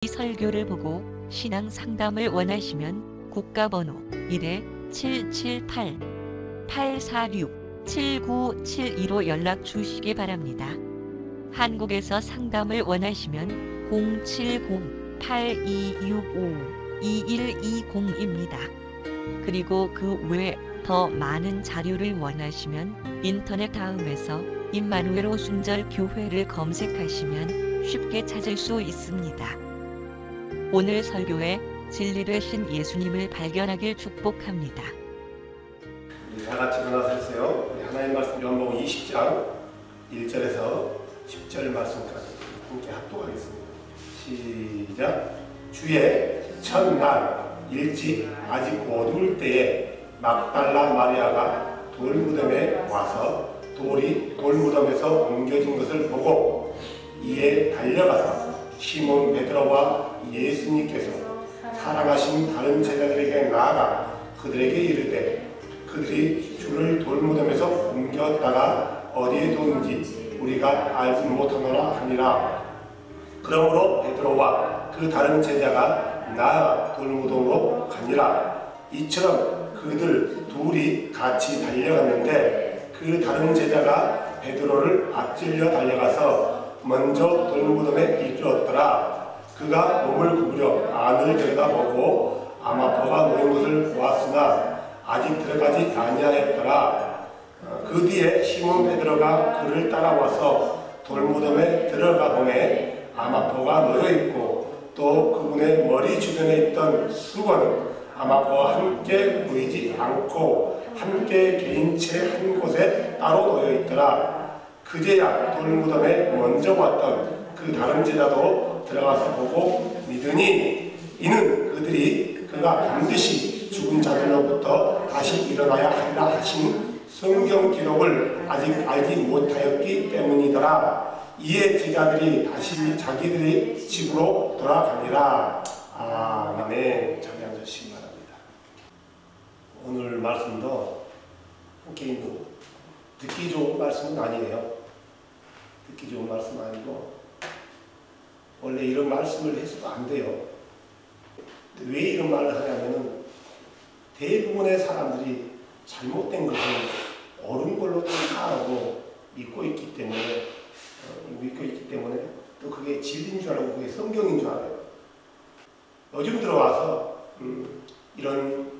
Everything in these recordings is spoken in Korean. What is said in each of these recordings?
이 설교를 보고 신앙 상담을 원하시면 국가번호 1-778-846-7972로 연락 주시기 바랍니다. 한국에서 상담을 원하시면 070-8265-2120입니다. 그리고 그 외에 더 많은 자료를 원하시면 인터넷 다음에서 임마누엘 오순절교회를 검색하시면 쉽게 찾을 수 있습니다. 오늘 설교에 진리 되신 예수님을 발견하길 축복합니다. 우리 다 같이 일어나서 했어요. 우리 하나님 말씀 요한복음 20장 1절에서 10절 말씀까지 함께 합독하겠습니다. 시작. 주의 첫날 일찍 아직 어두울 때에 막달라 마리아가 돌무덤에 와서 돌이 돌무덤에서 옮겨진 것을 보고 이에 달려가서 시몬 베드로와 예수님께서 사랑하신 다른 제자들에게 나아가 그들에게 이르되 그들이 주를 돌무덤에서 옮겼다가 어디에 뒀는지 우리가 알지 못하노라 하니라. 그러므로 베드로와 그 다른 제자가 나아가 돌무덤으로 가니라. 이처럼 그들 둘이 같이 달려갔는데 그 다른 제자가 베드로를 앞질러 달려가서 먼저 돌무덤에 이르렀더라. 그가 몸을 구부려 안을 들여다보고 아마포가 놓인 것을 보았으나 아직 들어가지 아니하였더라. 그 뒤에 시몬 베드로가 그를 따라와서 돌무덤에 들어가 보매 아마포가 놓여 있고 또 그분의 머리 주변에 있던 수건은 아마포와 함께 보이지 않고 함께 개인체 한 곳에 따로 놓여 있더라. 그제야 돌무덤에 먼저 왔던 그 다른 제자도 들어가서 보고 믿으니 이는 그들이 그가 반드시 죽은 자들로부터 다시 일어나야 하리라 하신 성경 기록을 아직 알지 못하였기 때문이더라. 이에 제자들이 다시 자기들의 집으로 돌아가니라. 아멘. 자리 앉으시기 바랍니다. 오늘 말씀도 함께 듣기 좋은 말씀은 아니에요. 듣기 좋은 말씀은 아니고 원래 이런 말씀을 해서도 안 돼요. 왜 이런 말을 하냐면은 대부분의 사람들이 잘못된 것을 옳은 걸로 생각하고 믿고 있기 때문에 또 그게 진리인 줄 알고 그게 성경인 줄 알아요. 요즘 들어와서 이런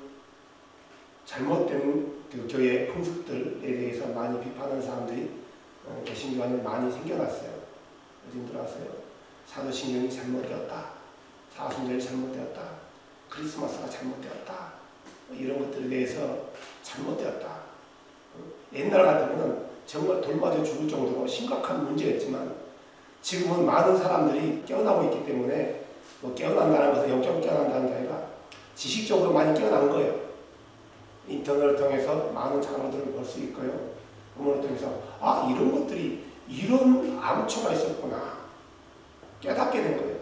잘못된 그 교회 풍습들에 대해서 많이 비판하는 사람들이 개신교 안에 많이 생겨났어요. 요즘 들어왔어요. 사도신경이 잘못되었다. 사순절이 잘못되었다. 크리스마스가 잘못되었다. 이런 것들에 대해서 잘못되었다. 옛날 같으면 정말 돌맞아 죽을 정도로 심각한 문제였지만 지금은 많은 사람들이 깨어나고 있기 때문에 깨어난다는 것은 영적으로 깨어난다는 게 아니라 지식적으로 많이 깨어난 거예요. 인터넷을 통해서 많은 자료들을 볼 수 있고요. 음원을 통해서 이런 것들이 이런 암초가 있었구나 깨닫게 된 거예요.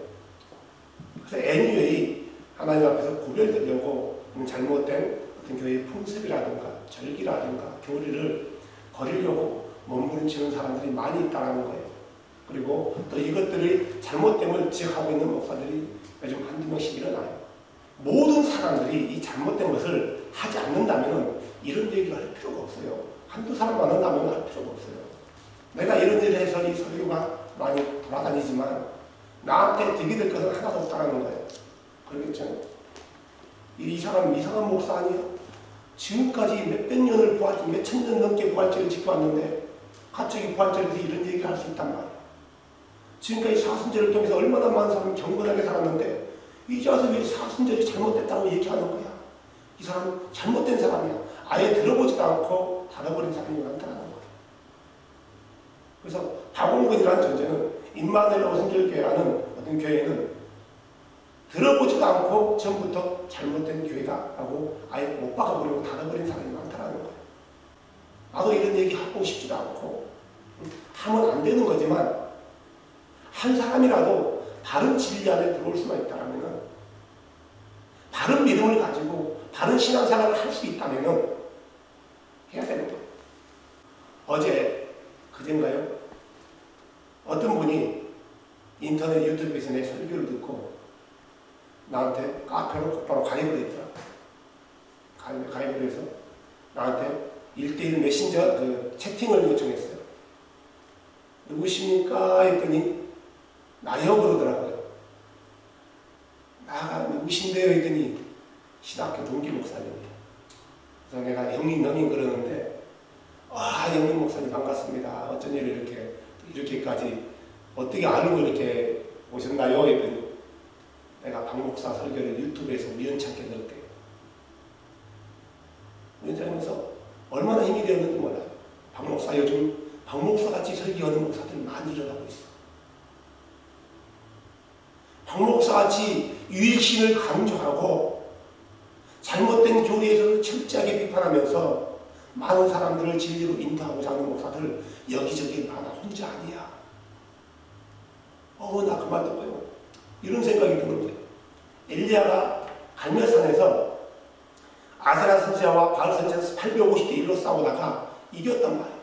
그래서 애니웨이 하나님 앞에서 구별되려고 잘못된 어떤 교회의 풍습이라든가 절기라든가 교리를 거리려고 몸부림치는 사람들이 많이 있다는 거예요. 그리고 또 이것들이 잘못됨을 지적하고 있는 목사들이 요즘 한두 명씩 일어나요. 모든 사람들이 이 잘못된 것을 하지 않는다면 이런 얘기를 할 필요가 없어요. 한두 사람 만난다면 할 필요가 없어요. 내가 이런 일을 해서 이 설교가 많이 돌아다니지만 나한테 득이 될 것은 하나도 없다는 거예요. 그러겠죠? 이 사람 이상한 목사 아니에요? 지금까지 몇백 년을 몇천 년 넘게 부활절을 지켜왔는데 갑자기 부활절에서 이런 얘기를 할 수 있단 말이에요. 지금까지 사순절을 통해서 얼마나 많은 사람이 경건하게 살았는데 이제 와서 왜 사순절이 잘못됐다고 얘기하는 거야? 이 사람은 잘못된 사람이야. 아예 들어보지도 않고 닫아버린 사람이 많다는 거예요. 그래서 박원근이라는 존재는 임마누엘 오순절교회라는 어떤 교회는 들어보지도 않고 처음부터 잘못된 교회다라고 아예 못 박아버리고 닫아버린 사람이 많다는 거예요. 나도 이런 얘기 하고 싶지도 않고 하면 안 되는 거지만 한 사람이라도 바른 진리 안에 들어올 수만 있다면 바른 믿음을 가지고 바른 신앙생활을 할 수 있다면 해야 되는 거예요. 어제 그젠가요? 어떤 분이 인터넷 유튜브에서 내 설교를 듣고 나한테 카페로 곧바로 가입을 했더라. 가입을 해서 나한테 1:1 메신저 그 채팅을 요청했어요. 누구십니까? 했더니 나요 그러더라고요. 나가 누구신데요? 했더니 신학교 동기 목사님이에요. 그래서 내가 형님 그러는데 형님 목사님 반갑습니다. 어쩐 일을 이렇게까지 어떻게 알고 이렇게 오셨나요? 했더니 내가 박 목사 설교를 유튜브에서 우연찮게 들었대요. 우연찮으면서 얼마나 힘이 되었는지 몰라요. 박 목사 요즘 박 목사 같이 설교하는 목사들이 많이 일어나고 있어. 박 목사 같이 유일신을 강조하고 잘못된 교리에서 철저하게 비판하면서 많은 사람들을 진리로 인도하고자 하는 목사들 여기저기 많아. 혼자 아니야. 나 그 말 듣고요. 이런 생각이 드는 거예요. 엘리야가 갈멜산에서 아세라 선지자와 바알 선지자 850대 1로 싸우다가 이겼단 말이에요.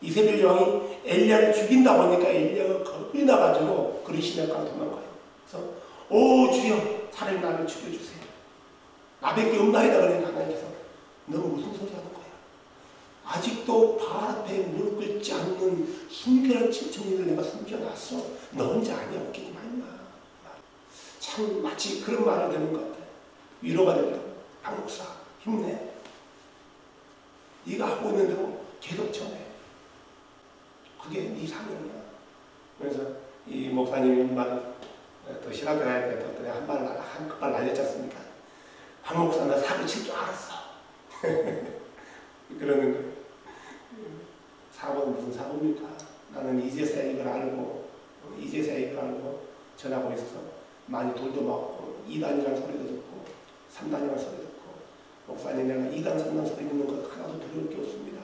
이세벨 왕이 엘리야를 죽인다 보니까 엘리야가 겁이 나가지고 그리시네가로 도망가요. 그래서 주여 차라리 나를 죽여주세요. 나밖에 없나이다. 그러니까 하나님께서 너 무슨 소리 하는 거야? 아직도 바알 앞에 무릎 꿇지 않는 순결한 청년을 내가 숨겨놨어. 너 혼자 아니야. 웃기지 말마. 참 마치 그런 말을 듣는 것 같아요. 위로가 되더라고요. 박 목사 힘내. 네가 하고 있는데도 계속 전해. 그게 네 사명이야. 그래서 이 목사님 말 또 신학교 다닐 때 또 한발 날렸지 않습니까? 박 목사 너 사고 칠 줄 알았어. 그러는 거예요. 사고는 무슨 사고입니까? 나는 이제서야 이걸 알고 전하고 있어서 많이 돌도 맞고 2단이라는 소리도 듣고 3단이라는 소리 듣고 목사님 내가 2단 3단 소리 듣는 것 하나도 두려울 게 없습니다.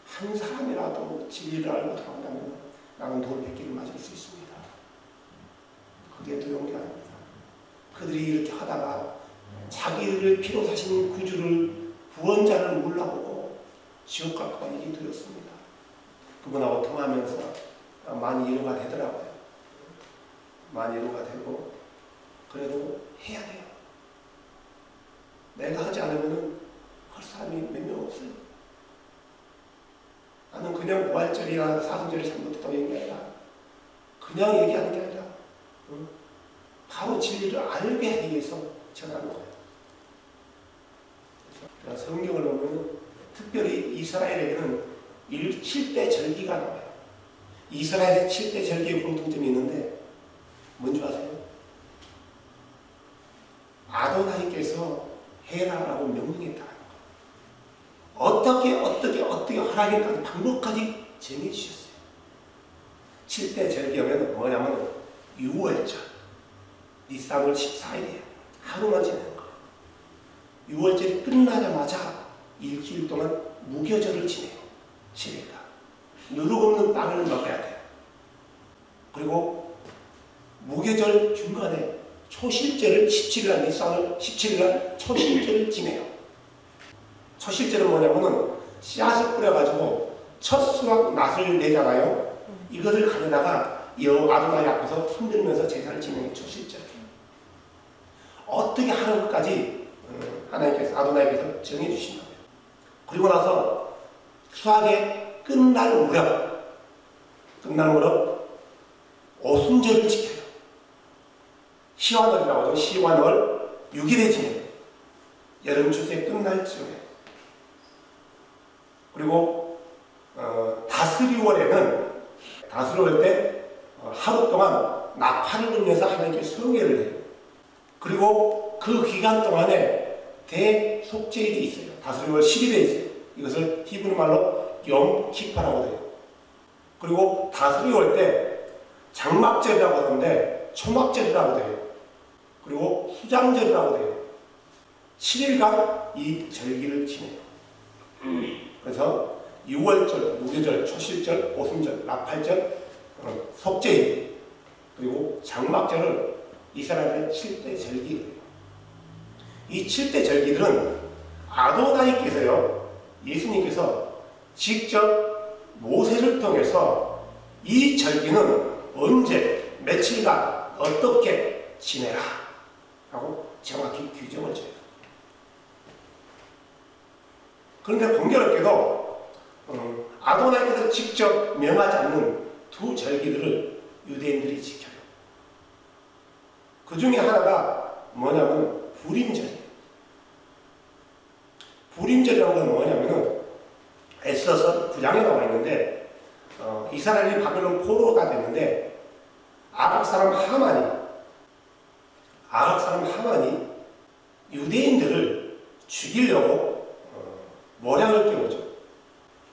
한 사람이라도 진리를 알고 들어간다면 나는 돌 100개를 맞을 수 있습니다. 그게 두려운 게 아닙니다. 그들이 이렇게 하다가 자기를 피로 사신 구주를 구원자를 몰라보고 지옥 갈까 봐 일이 두렵습니다. 그분하고 통하면서 많이 위로가 되더라고요. 많이 위로가 되고 그래도 해야 돼요. 내가 하지 않으면 할 사람이 몇 명 없어요. 나는 그냥 부활절이나 사순절이 잘못됐다고 얘기하니까 그냥 얘기하는 게 아니라 바로 진리를 알게 하기 위해서 전하는 거예요. 그래서 성경을 보면 특별히 이스라엘에게는 7대 절기가 나와요. 이스라엘의 7대 절기의 공통점이 있는데 뭔지 아세요? 아도나이께서 해라라고 명령했다. 어떻게 하라겠다는 방법까지 정해주셨어요. 7대 절기하면 뭐냐면 6월절, 니산월 14일이에요. 하루만 지내는 거예요. 6월절이 끝나자마자 일주일 동안 무교절을 지내요. 7일간. 누룩 없는 빵을 먹어야 돼요. 그리고 무교절 중간에 초실절을 17일날 니산월 17일날 초실절을 지내요. 초실절은 뭐냐면은 씨앗을 뿌려가지고 첫 수확 낫을 내잖아요. 이것을 가져다가 아도나이 앞에서 흔들면서 제사를 지내는 게 초실절이에요. 어떻게 하는 것까지 하나님께서 아도나이께서 정해주신 거예요. 그리고 나서 수확의 끝날 무렵 오순절을 지켜요. 시완월이라고 하죠. 시완월 6일에 지내요. 여름 추수의 끝날 즈음에. 그리고 다스리월 때 하루 동안 나팔을 불면서 하나님께 성회를 해요. 그리고 그 기간 동안에 대속죄일이 있어요. 다스리월 10일에 있어요. 이것을 히브리 말로 염키파라고 해요. 그리고 다스리월 때 장막절이라고 하는데 초막절이라고 해요. 그리고 수장절이라고 해요. 7일간 이 절기를 지내요. 그래서 6월절, 무교절, 초실절, 오순절, 나팔절, 속죄일, 그리고 장막절을 이스라엘의 7대 절기예요. 이 7대 절기들은 아도나이께서요, 예수님께서 직접 모세를 통해서 이 절기는 언제, 며칠간 어떻게 지내라. 라고 정확히 규정을 줘요. 그런데 공교롭게도 아도나이께서 직접 명하지 않는 두 절기들을 유대인들이 지켜요. 그 중에 하나가 뭐냐면 불임절이에요. 불임절이라는 건 뭐냐면은 에스더서 9장에 나와 있는데 이스라엘이 바벨론 포로가 됐는데 아각 사람 하만이 유대인들을 죽이려고 모략을 깨우죠.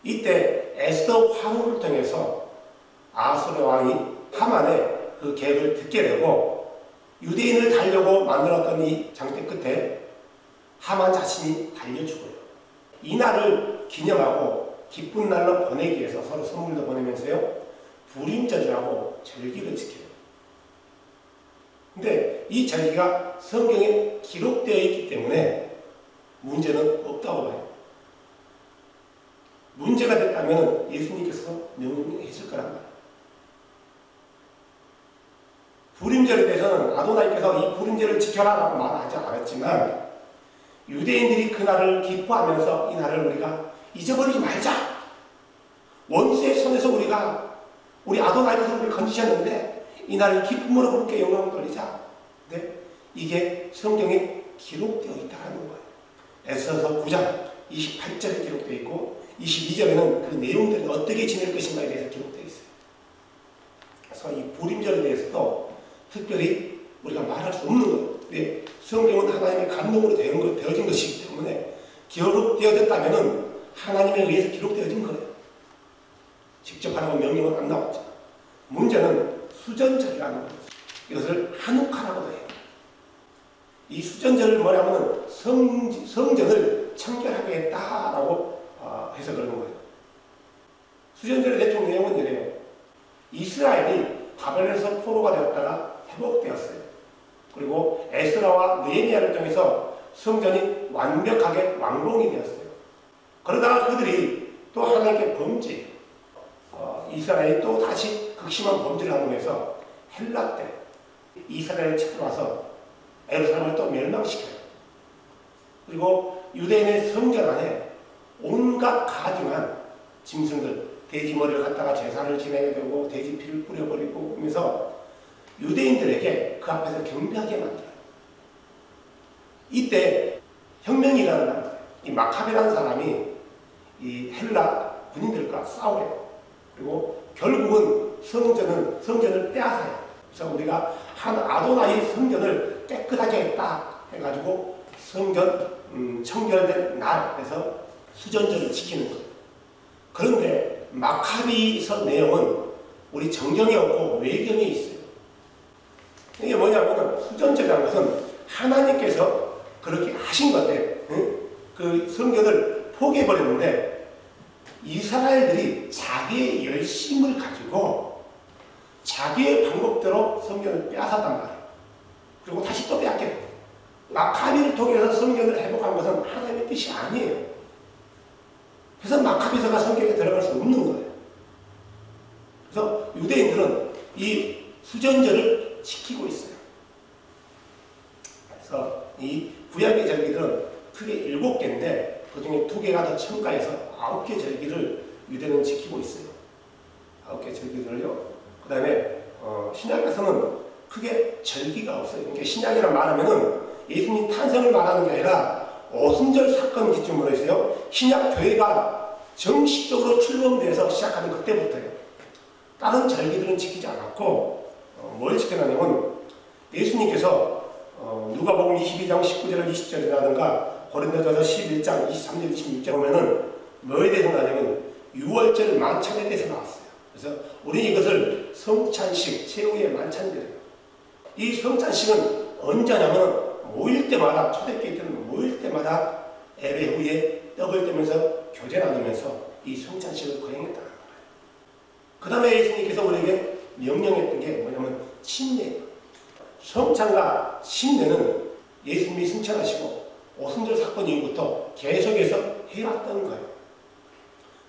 이때 에스더 화후를 통해서 아수르 왕이 하만의 그 계획을 듣게 되고 유대인을 달려고 만들었던 이 장대 끝에 하만 자신이 달려 죽어요. 이 날을 기념하고 기쁜 날로 보내기 위해서 서로 선물도 보내면서요, 불임절이라고 절기를 지켜요. 근데 이 절기가 성경에 기록되어 있기 때문에 문제는 없다고 봐요. 문제가 됐다면 예수님께서 명령했을 거란 말이에요. 불임절에 대해서는 아도나이께서 이 불임절을 지켜라라고 말하지 않았지만 유대인들이 그날을 기뻐하면서 이 날을 우리가 잊어버리지 말자. 원수의 손에서 우리 아도나이께서 우리를 건지셨는데 이 날을 기쁨으로 그렇게 영광을 돌리자. 네? 이게 성경에 기록되어 있다는 거예요. 에스더서 9장 28절에 기록되어 있고 22절에는 그 내용들이 어떻게 지낼 것인가에 대해서 기록되어 있어요. 그래서 이 불임절에 대해서도 특별히 우리가 말할 수 없는 거예요. 네, 성경은 하나님의 감동으로 되어진 것이기 때문에 기록되어졌다면 하나님에 의해서 기록되어진 거예요. 직접 하라고 명령은 안 나왔죠. 문제는 수전절이라는 거예요. 이것을 한우카라고도 해요. 이 수전절을 뭐냐면 성전을 청결하게 했다라고 해서 그러는 거예요. 수전절의 대충 내용은 이래요. 이스라엘이 바벨론에서 포로가 되었다가 회복되었어요. 그리고 에스라와 느헤미야를 통해서 성전이 완벽하게 완공이 되었어요. 그러다가 그들이 또 하나님께 범죄해요. 이스라엘이 또 다시 극심한 범죄를 하고 해서 헬라 때 이스라엘을 쳐들어와서 예루살렘을 또 멸망시켜요. 그리고 유대인의 성전 안에 온갖 가증한 짐승들, 돼지 머리를 갖다가 제사를 지내게 되고 돼지 피를 뿌려버리고 하면서 유대인들에게 그 앞에서 경배하게 만들어요. 이때 혁명이 일어난다. 이 마카베라는 사람이 이 헬라 군인들과 싸워요. 그리고 결국은 성전을 빼앗아요. 그래서 우리가 한 아도나이 성전을 깨끗하게 했다 해가지고 성전 청결된 날에서 수전절을 지키는 거예요. 그런데 마카비서 내용은 우리 정경에 없고 외경에 있어요. 이게 뭐냐면 수전절이라는 것은 하나님께서 그렇게 하신 건데 그 성전을 포기해버렸는데 이스라엘들이 자기의 열심을 가지고 자기의 방법대로 성전을 빼앗았단 말이에요. 그리고 다시 또 빼앗게 돼요. 마카비를 통해서 성전을 회복한 것은 하나님의 뜻이 아니에요. 그래서 마카비서가 성경에 들어갈 수 없는 거예요. 그래서 유대인들은 이 수전절을 지키고 있어요. 그래서 이 구약의 절기들은 크게 7개인데 그 중에 2개가 더 첨가해서 9개 절기를 유대는 지키고 있어요. 9개 절기들을요. 그 다음에 신약에서는 크게 절기가 없어요. 그러니까 신약이란 말하면은 예수님 탄생을 말하는 게 아니라 오순절 사건 기점으로 해서요. 신약 교회가 정식적으로 출범돼서 시작하는 그때부터예요. 다른 절기들은 지키지 않았고 뭘 지켜놨냐면 예수님께서 누가복음 22장 19절 20절이라든가 고린도전서 11장 23절 26절 보면은 뭐에 대해서 나냐면 유월절 만찬에 대해서 나왔어요. 그래서 우리는 이것을 성찬식, 최후의 만찬이래요. 이 성찬식은 언제냐면 모일 때마다, 초대교회 때는 모일 때마다 예배 후에 떡을 떼면서 교제 나누면서 이 성찬식을 거행했다는 거예요. 그 다음에 예수님께서 우리에게 명령했던 게 뭐냐면 침례. 성찬과 침례는 예수님이 승천하시고 오순절 사건 이후부터 계속해서 해왔던 거예요.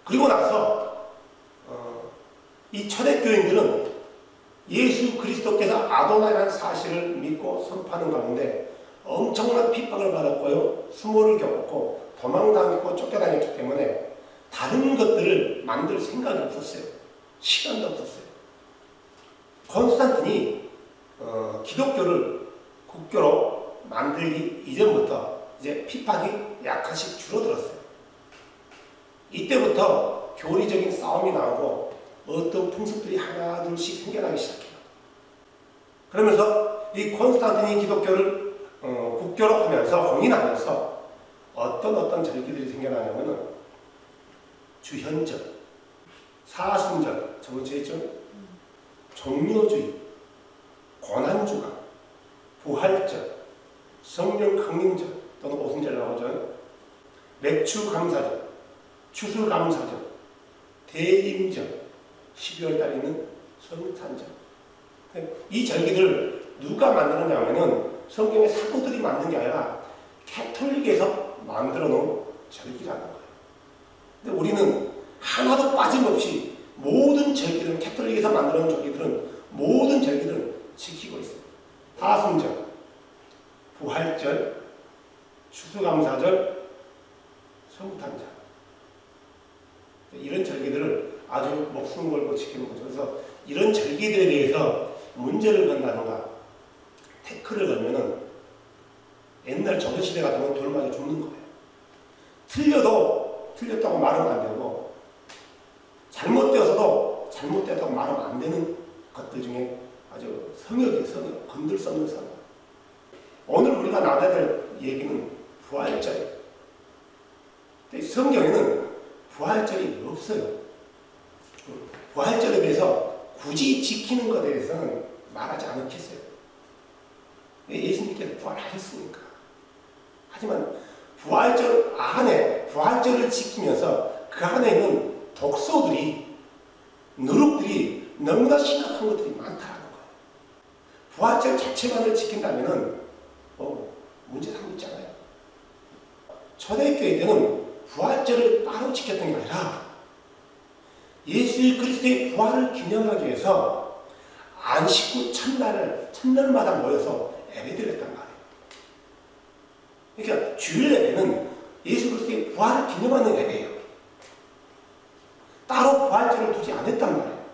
그리고 나서 이 초대교인들은 예수 그리스도께서 아도나이라는 사실을 믿고 선포하는 가운데 엄청난 핍박을 받았고요. 수모를 겪었고 도망다녔고 쫓겨다녔기 때문에 다른 것들을 만들 생각이 없었어요. 시간도 없었어요. 콘스탄틴이 기독교를 국교로 만들기 이전부터 이제 핍박이 약간씩 줄어들었어요. 이때부터 교리적인 싸움이 나오고 어떤 풍습들이 하나둘씩 생겨나기 시작해요. 그러면서 이 콘스탄틴이 기독교를 국교로 하면서 공인하면서 어떤 절기들이 생겨나냐면은 주현절, 사순절, 저번주에 있죠? 종료주의, 고난주가, 부활절, 성령 강림절 또는 오순절이라고 하죠. 맥추감사절, 추수감사절, 대임절, 12월 달에 있는 성탄절. 이 절기들을 누가 만드느냐면은 성경의 사도들이 만든 게 아니라 캐톨릭에서 만들어 놓은 절기라는 거예요. 근데 우리는 하나도 빠짐없이 모든 절기들은 캐톨릭에서 만들어 놓은 절기들은 모든 절기들은 지키고 있어요. 사순절, 부활절, 추수감사절, 성탄절. 이런 절기들을 아주 목숨 걸고 지키는 거죠. 그래서 이런 절기들에 대해서 문제를 건다든가 태클을 걸면은 옛날 조선시대 같은 건 돌 맞아 죽는 거예요. 틀려도 틀렸다고 말하면 안 되고 잘못되어서도 잘못되었다고 말하면 안 되는 것들 중에 아주 성역이에요. 성역. 건들 수 없는 성역. 오늘 우리가 나눠야 될 얘기는 부활절이에요. 성경에는 부활절이 없어요. 부활절에 대해서 굳이 지키는 것에 대해서는 말하지 않겠어요. 예수님께서 부활하셨으니까. 하지만 부활절 안에 부활절을 지키면서 그 안에 있는 독소들이 누룩들이 너무나 심각한 것들이 많다는 거예요. 부활절 자체만을 지킨다면은 문제 삼겠잖아요. 초대교회 때는 부활절을 따로 지켰던 게 아니라 예수 그리스도의 부활을 기념하기 위해서 안식 후 첫날마다 모여서 예배드렸단 말이에요. 그러니까 주일 예배는 예수 그리스도의 부활을 기념하는 예배예요. 따로 부활절을 두지 않았단 말이에요.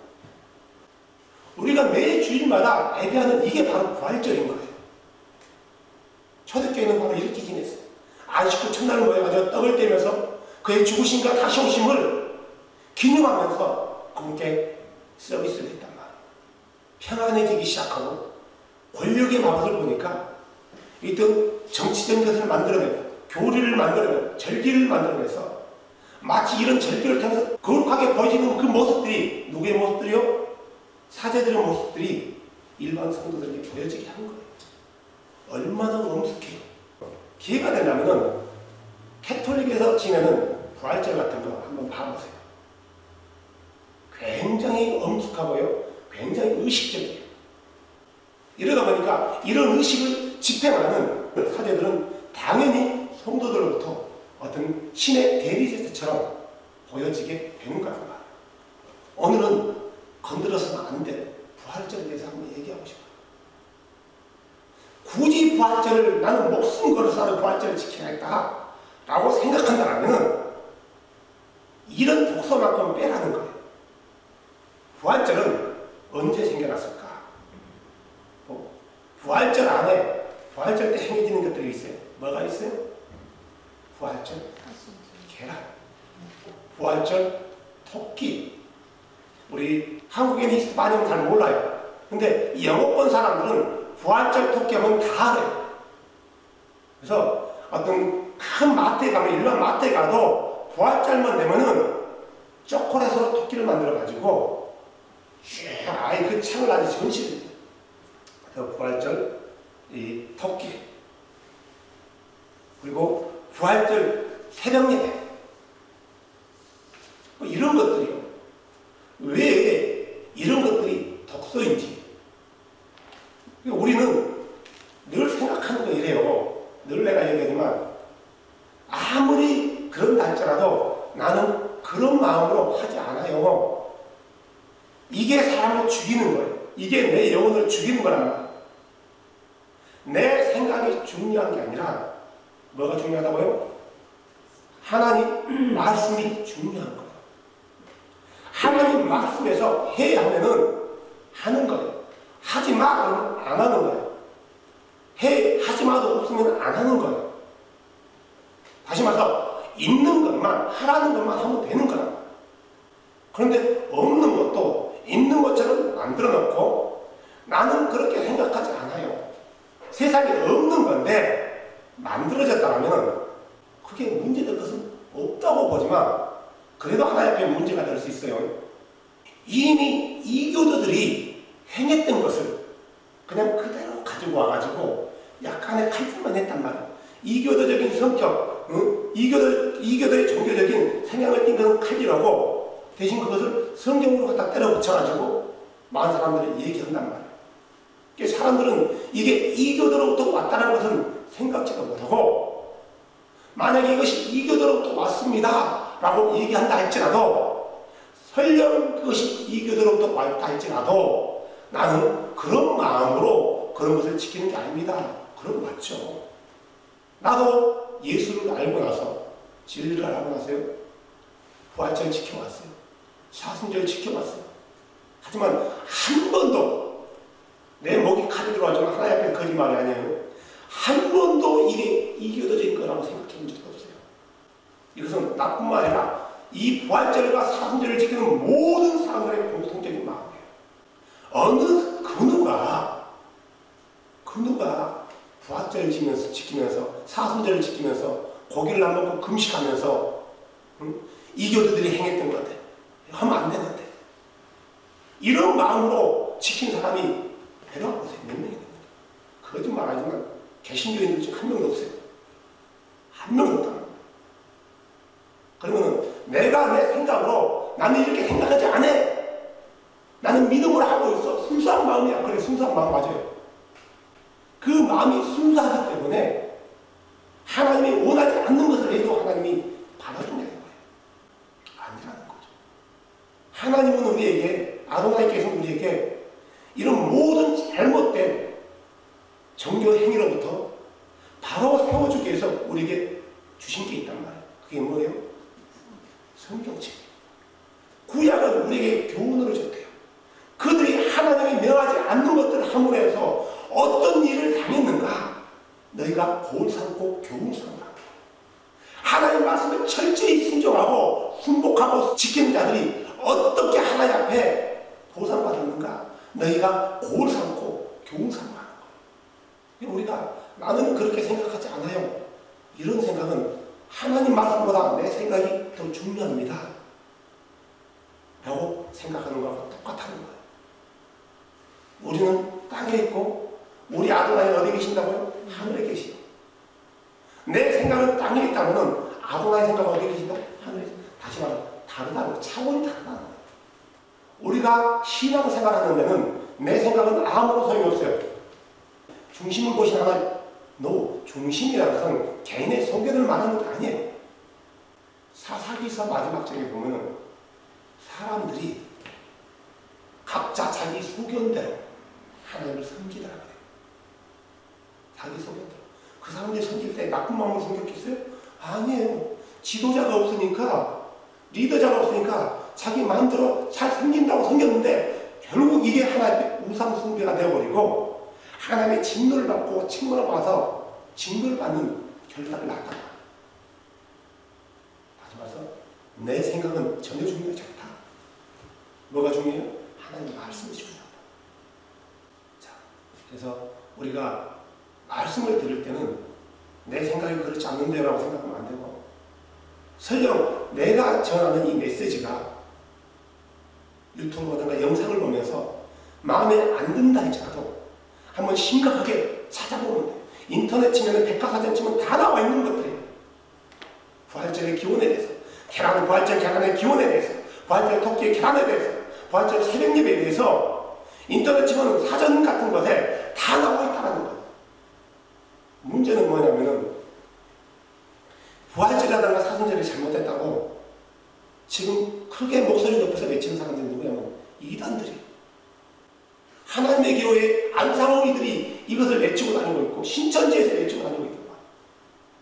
우리가 매 주일마다 예배하는 이게 바로 부활절인 거예요. 초대교회는 바로 이렇게 지냈어요. 안식 후 첫날 모여가지고 떡을 떼면서 그의 죽으심과 다시 오심을 기념하면서 그분께 서비스를 했단 말이에요. 평안해지기 시작하고 권력의 마법을 보니까 이런 정치적인 것을 만들어내고 교리를 만들어내고 절기를 만들어내서 마치 이런 절기를 통해서 거룩하게 보여지는 그 모습들이 누구의 모습들이요? 사제들의 모습들이 일반 성도들에게 보여지게 한 거예요. 얼마나 엄숙해요. 기회가 된다면은 캐톨릭에서 지내는 부활절 같은 거 한번 봐보세요. 굉장히 엄숙하고요. 굉장히 의식적이에요. 이러다 보니까 이런 의식을 집행하는 사제들은 당연히 성도들로부터 어떤 신의 대리제사처럼 보여지게 되는 거란 말이에요. 오늘은 건드려서는 안 돼. 부활절에 대해서 한번 얘기하고 싶어요. 굳이 부활절을 나는 목숨 걸어서 하는 부활절을 지켜야겠다 라고 생각한다면 이런 독소만큼 빼라는 거예요. 부활절은 언제 생겨났을까? 부활절 안에 부활절 때 행해지는 것들이 있어요. 뭐가 있어요? 부활절 계란, 부활절 토끼. 우리 한국에는 이 많이는 잘 몰라요. 근데 영어 본 사람들은 부활절 토끼 하면 다 알아요. 그래서 어떤 큰 마트에 가면 일반 마트에 가도 부활절만 되면은 초콜릿으로 토끼를 만들어가지고 아이 그 창을 아주 전시를 해요. 그래서 부활절 이 토끼 그리고 부활절 새벽 예배 뭐 이런 것들이요. 왜 이런 것들이 독소인지 우리는 늘 생각하는 거 이래요. 늘 내가 얘기하지만 아무리 그런 날짜라도 나는 그런 마음으로 하지 않아요. 이게 사람을 죽이는 거예요. 이게 내 영혼을 죽이는 거란 말이에요. 내 생각이 중요한 게 아니라 뭐가 중요하다고요? 하나님 말씀이 중요한 거예요. 하나님 말씀에서 해야 하면은 하는 거예요. 하지 마 그러면 안 하는 거예요. 하지 마도 없으면 안 하는 거예요. 다시 말해서 있는 것만 하라는 것만 하면 되는 거라. 그런데 없는 것도 있는 것처럼 만들어 놓고 나는 그렇게 생각하지 않아요. 세상에 없는 건데 만들어졌다면 그게 문제될 것은 없다고 보지만 그래도 하나님 앞에 문제가 될 수 있어요. 이미 이교도들이 행했던 것을 그냥 그대로 가지고 와가지고 약간의 칼질만 했단 말이에요. 이교도적인 성격, 이교도의 종교적인 성향을 띈 것은 칼질하고 대신 그것을 성경으로 갖다 때려 붙여가지고 많은 사람들이 얘기한단 말이에요. 그러니까 사람들은 이게 이교도로부터 왔다는 것은 생각지도 못하고 만약에 이것이 이교도로부터 왔습니다 라고 얘기한다 할지라도 설령 그것이 이교도로부터 왔다 할지라도 나는 그런 마음으로 그런 것을 지키는 게 아닙니다. 그런 거 맞죠. 나도 예수를 알고 나서 진리를 알고 나서요. 부활절 지켜왔어요. 사순절 지켜왔어요. 하지만 한 번도 내 목이 칼이 들어왔지만 하나님 앞에 거짓말이 아니에요. 한 번도 이게 이교도적인 거라고 생각해 본 적도 없어요. 이것은 나뿐만 아니라 이 부활절과 사순절을 지키는 모든 사람들의 공통적인 마음이에요. 어느 그 누가 부활절을 지키면서 사순절을 지키면서 고기를 안 먹고 금식하면서 이교도들이 행했던 건데 하면 안 되는데 이런 마음으로 지킨 사람이 배려하고서 몇 명이 됩니다. 거짓말하지만 개신교인들 중 한 명도 없어요. 한 명도 없다. 그러면은 내가 내 생각으로 나는 이렇게 생각하지 않아. 나는 믿음으로 하고 있어. 순수한 마음이야. 그래, 순수한 마음 맞아요. 그 마음이 순수하기 때문에 하나님이 원하지 않는 것을 해도 하나님이 받아준다는 거예요. 아니라는 거죠. 하나님은 우리에게, 아도나이께서 우리에게 이런 모든 잘못된 종교 행위로부터 바로 세워주기 위해서 우리에게 주신 게 있단 말이에요. 그게 뭐예요? 성경책. 구약은 우리에게 교훈으로 줬대요. 그들이 하나님이 명하지 않는 것들을 함으로 해서 어떤 일을 당했는가? 너희가 고을 삼고 교훈 삼으라. 하나님 말씀에 철저히 순종하고 순복하고 지키는 자들이 어떻게 하나님 앞에 보상받았는가? 너희가 고을 삼고 교훈 삼으라. 우리가 나는 그렇게 생각하지 않아요. 이런 생각은 하나님 말씀보다 내 생각이 더 중요합니다. 라고 생각하는 거하고 똑같다는 거예요. 우리는 땅에 있고 우리 아도나이 어디 계신다고요? 하늘에 계시고. 내 생각은 땅에 있다면 아도나이 생각은 어디 계신다? 하늘에. 다시 말해 다르다는 차원이 다르다는 거예요. 우리가 신앙생활하는 데는 내 생각은 아무런 소용이 없어요. 중심을 보신 하나님. 중심이라는 것은 개인의 소견을 말하는 게 아니에요. 사사기서 마지막 장에 보면은 사람들이 각자 자기 소견대로 하나님을 섬기더라 그래요. 자기 소견대로. 그 사람들이 섬길 때 나쁜 마음으로 섬겼겠어요? 아니에요. 지도자가 없으니까, 리더자가 없으니까 자기 마음대로 잘 섬긴다고 섬겼는데 결국 이게 하나님의 우상 숭배가 되어버리고 하나님의 진노를 받고 책망을 받아서 징벌을 받는 결과를 낳았다. 다시 말해서 내 생각은 전혀 중요하지 않다. 뭐가 중요해요? 하나님의 말씀이 중요하다. 자, 그래서 우리가 말씀을 들을 때는 내 생각이 그렇지 않는데라고 생각하면 안 되고 설령 내가 전하는 이 메시지가 유튜브라든가 영상을 보면서 마음에 안 든다 할지라도 한번 심각하게 찾아보면 돼요. 인터넷 치면 백과사전 치면 다 나와 있는 것들이에요. 부활절의 기원에 대해서, 부활절 계란의 기원에 대해서, 부활절 토끼의 계란에 대해서, 부활절 새벽 예배에 대해서 인터넷 치면 사전 같은 것에 다 나와 있다는 거예요. 문제는 뭐냐면은 부활절이라든가 사순절이 잘못됐다고 지금 크게 목소리 높여서 외치는 사람들이 누구냐면 이단들이에요. 하나님의 교회 안상호이들이 이것을 외치고 다니고 있고 신천지에서 외치고 다니고 있단 말이야.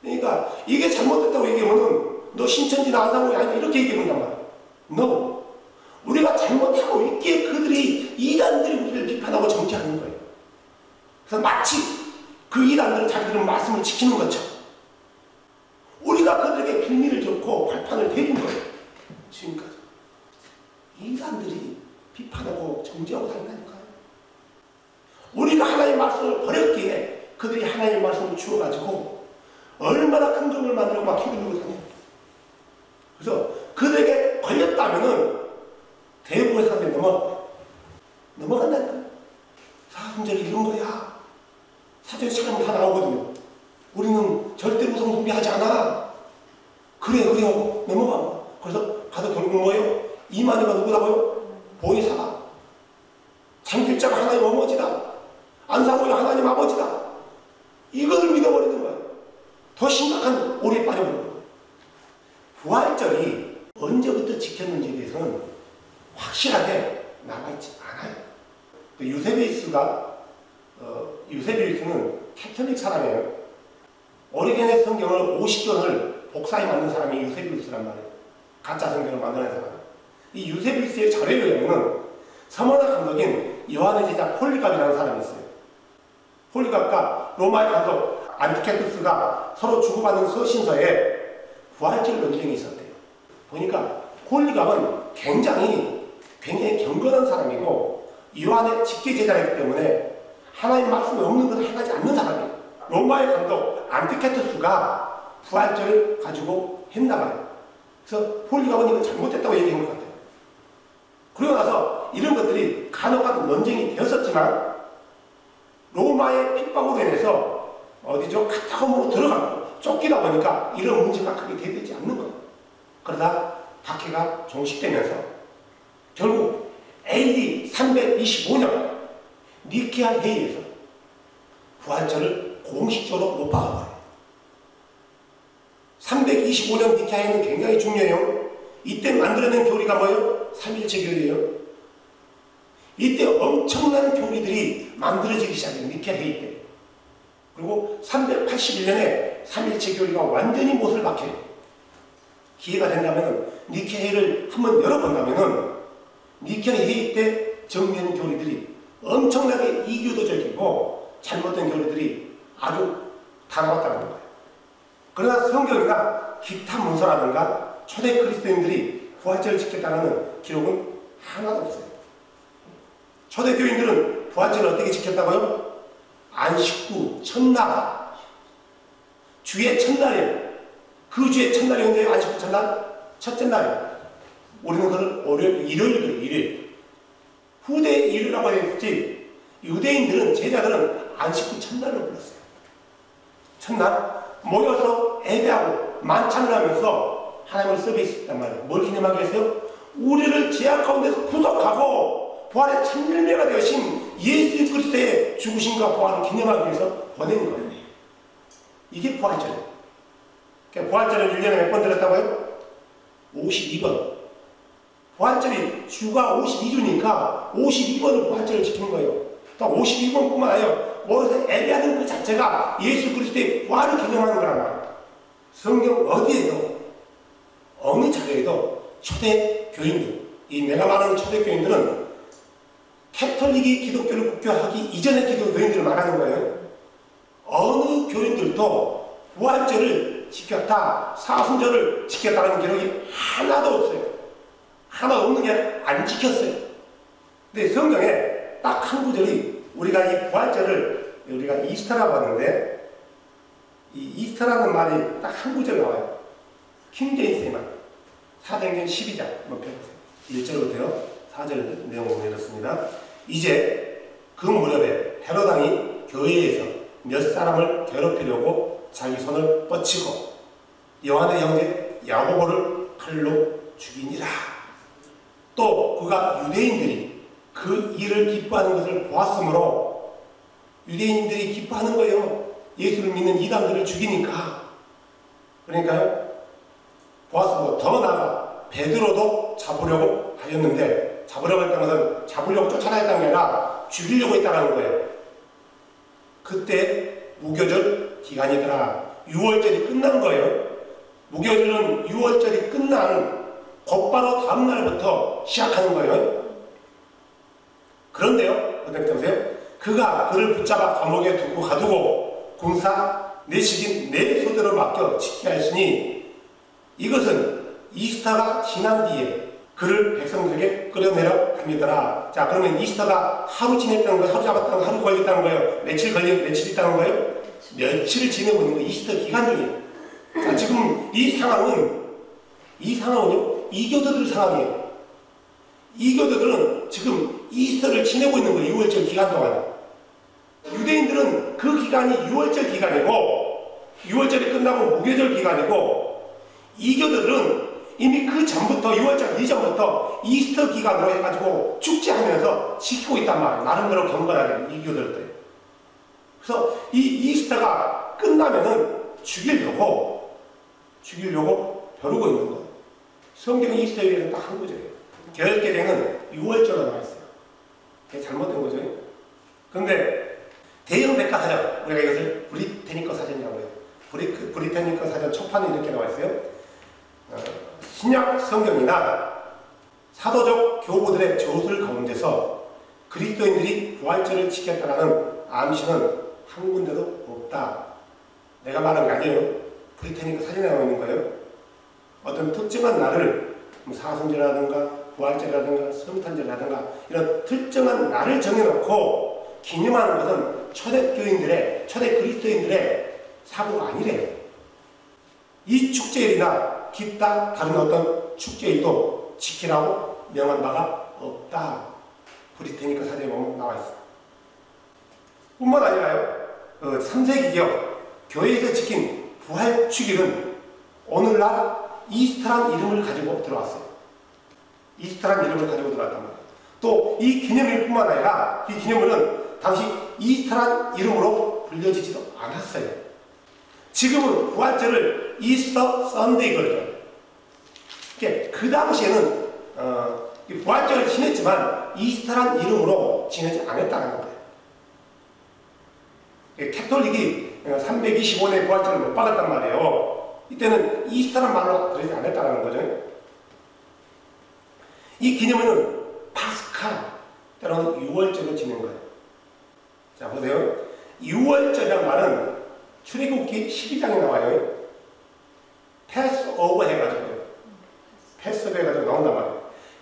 그러니까 이게 잘못됐다고 얘기하면은 너 신천지나 안상호이 아니야 이렇게 얘기한단 말이야. No. 우리가 잘못하고 있기에 그들이 이단들이 우리를 비판하고 정죄하는 거예요. 그래서 마치 그 이단들은 자기들은 말씀을 지키는 것처럼 우리가 그들에게 빌미를 줬고 발판을 대준 거예요. 지금까지. 이단들이 비판하고 정죄하고 다닌다니까요. 우리가 하나님의 말씀을 버렸기에 그들이 하나님의 말씀을 주어가지고 얼마나 큰 종을 만들고 막 휘둘리고 다녀요. 그래서 그들에게 걸렸다면은 대부분의 사람들이 넘어간다니까요. 사순절이 이런 거야. 사전에 찾아보면 다 나오거든요. 우리는 절대로 우상 숭배하지 않아. 그래요. 넘어가. 그래서 가서 결국 뭐예요? 이만희가 누구라고요? 보이사다. 장길자가 하나님 어머니다. 안상호가 하나님 아버지다. 이것을 믿어버리는 거예요. 더 심각한 오류에 빠져버리는 거예요. 부활절이 언제부터 지켰는지에 대해서는 확실하게 남아있지 않아요. 유세비우스는 캐톨릭 사람이에요. 오리겐의 성경을 50권을 복사해 만든 사람이 유세비우스란 말이에요. 가짜 성경을 만드는 사람. 이 유세비우스의 자료에 의하면 서머나 감독인 요한의 제자 폴리갑이라는 사람이 있어요. 폴리갑과 로마의 감독 안티케투스가 서로 주고받는 서신서에 부활절 논쟁이 있었대요. 보니까 폴리갑은 굉장히 경건한 사람이고 요한의 직계 제자이기 때문에 하나님 말씀이 없는 것을 행하지 않는 사람이에요. 로마의 감독 안티케투스가 부활절을 가지고 했나 봐요. 그래서 폴리갑은 이건 잘못됐다고 얘기한 것 같아요. 그러고 나서 이런 것들이 간혹가다 논쟁이 되었었지만 로마의 핍박으로 인해서 카타콤으로 들어가고 쫓기다 보니까 이런 문제가 크게 대되지 않는 거예요. 그러다 박해가 종식되면서 결국 AD 325년 니케아 회의에서 부활절을 공식적으로 못 박아버려요. 325년 니케아 회의는 굉장히 중요해요. 이때 만들어낸 교리가 뭐예요? 삼일체 교리예요. 이때 엄청난 교리들이 만들어지기 시작해요. 니케아 회의 때. 그리고 381년에 삼일체 교리가 완전히 못을 박혀요. 기회가 된다면 니케아 회의를 한번 열어본다면 니케아 회의 때 정리한 교리들이 엄청나게 이교도적이고 잘못된 교리들이 아주 다 나왔다는 거예요. 그러나 성경이나 기타 문서라든가 초대 그리스도인들이 부활절을 지켰다는 기록은 하나도 없어요. 초대교인들은 부활절을 어떻게 지켰다고요? 안식구 첫날, 주의 첫날이에요. 그 주의 첫날이 언제예요? 안식구 첫날? 첫째 날이에요. 우리는 그걸 일요일. 후대의 일요일이라고 했지 유대인들은 제자들은 안식구 첫날로 불렀어요. 첫날 모여서 예배하고 만찬을 하면서 하나님을 서비스했단 말이에요. 뭘 기념하기 위해서요? 우리를 죄악 가운데서 구속하고 부활의 참 열매가 되신 예수 그리스도의 죽으심과 부활을 기념하기 위해서 보낸 거예요. 이게 부활절이에요. 그러니까 부활절을 1년에 몇 번 들었다고요? 52번. 부활절이 주가 52주니까 52번을 부활절을 지키는 거예요. 또 52번뿐만 아니라 모여서 예배하는 그 자체가 예수 그리스도의 부활을 기념하는 거란 말이에요. 성경 어디에도 어느 자료에도 초대교인들, 이 내가 말하는 초대교인들은 캐톨릭이 기독교를 국교하기 이전의 기독교인들을 말하는 거예요. 어느 교인들도 부활절을 지켰다, 사순절을 지켰다는 기록이 하나도 없어요. 하나 없는 게 안 지켰어요. 근데 성경에 딱 한 구절이 우리가 이 부활절을 우리가 이스터라고 하는데 이 이스터라는 말이 딱 한 구절 나와요. 킹제임스의 말. 사도행전 12장 한번 펴보세요. 1절부터요. 4절 내용을 내렸습니다. 이제 그 무렵에 헤로당이 교회에서 몇 사람을 괴롭히려고 자기 손을 뻗치고 요한의 형제 야고보를 칼로 죽이니라. 또 그가 유대인들이 그 일을 기뻐하는 것을 보았으므로 유대인들이 기뻐하는 거예요. 예수를 믿는 이단들을 죽이니까. 그러니까요. 보았으므로 더 나아가 베드로도 잡으려고 하였는데 잡으려고 했던 것은 잡으려고 쫓아다녔다는 게 아니라 죽이려고 했다는 거예요. 그때 무교절 기간이더라. 6월절이 끝난 거예요. 무교절은 6월절이 끝난 곧바로 다음날부터 시작하는 거예요. 그런데요, 어떻게 보세요? 그가 그를 붙잡아 감옥에 두고 가두고 군사 내식인 내 소대로 맡겨 지키게 하였으니 이것은 이스터가 지난 뒤에 그를 백성들에게 끌어내려 합니다라. 자, 그러면 이스터가 하루 지냈다는 거예요? 하루 잡았다는 거예요? 하루 걸렸다는 거예요? 며칠 있다는 거예요? 며칠 지내고 있는 거 이스터 기간 중이에요. 자, 지금 이 상황은요, 이교도들 상황이에요. 이교도들은 지금 이스터를 지내고 있는 거예요. 6월절 기간 동안에. 유대인들은 그 기간이 6월절 기간이고 6월절이 끝나고 무교절 기간이고 이교도들은 이미 그 전부터 6월절 이전부터 이스터 기간으로 해가지고 축제하면서 지키고 있단 말이에요. 나름대로 경건하게 이교도들. 그래서 이 이스터가 끝나면은 죽이려고 벼르고 있는 거예요. 성경 이스터에 대해서 딱 한 구절이에요. 계획계량은 6월절로 나와 있어요. 그게 잘못된 거죠. 그런데 대형 백과사전, 우리가 이것을 브리테니커 사전이라고 해요. 브리테니커 사전 초판에 이렇게 나와 있어요. 신약 성경이나 사도적 교부들의 저술 가운데서 그리스도인들이 부활절을 지켰다라는 암시는 한 군데도 없다. 내가 말한 게 아니에요. 브리테니커 사전에 나와 있는 거예요. 어떤 특정한 날을 사순절이라든가 부활절이라든가 성탄절이라든가 이런 특정한 날을 정해놓고 기념하는 것은 초대 그리스도인들의 사고가 아니래요. 이 축제일이나 기타 다른 어떤 축제일도 지키라고 명한 바가 없다. 브리테니커 사전에 보면 나와 있어요. 뿐만 아니라요, 3세기경 교회에서 지킨 부활축일은 오늘날 이스터란 이름을 가지고 들어왔어요. 이스터란 이름을 가지고 들어왔단 말이에요. 또 이 기념일뿐만 아니라 이 기념일은 당시 이스터란 이름으로 불려지지도 않았어요. 지금은 부활절을 이스터 선데이 그러죠. 그 당시에는 부활절을 지냈지만 이스터란 이름으로 지내지 않았다는 거예요. 캐톨릭이 325년에 부활절을 못 받았단 말이에요. 이때는 이스터란 말로 그러지 않았다는 거죠. 이 기념일은 파스카 때로는 6월절을 지낸 거예요. 자, 보세요. 6월절이라는 말은 출애굽기 12장에 나와요. 패스 오버 해가지고요. 패스 오버 해가지고 나온단 말이에요.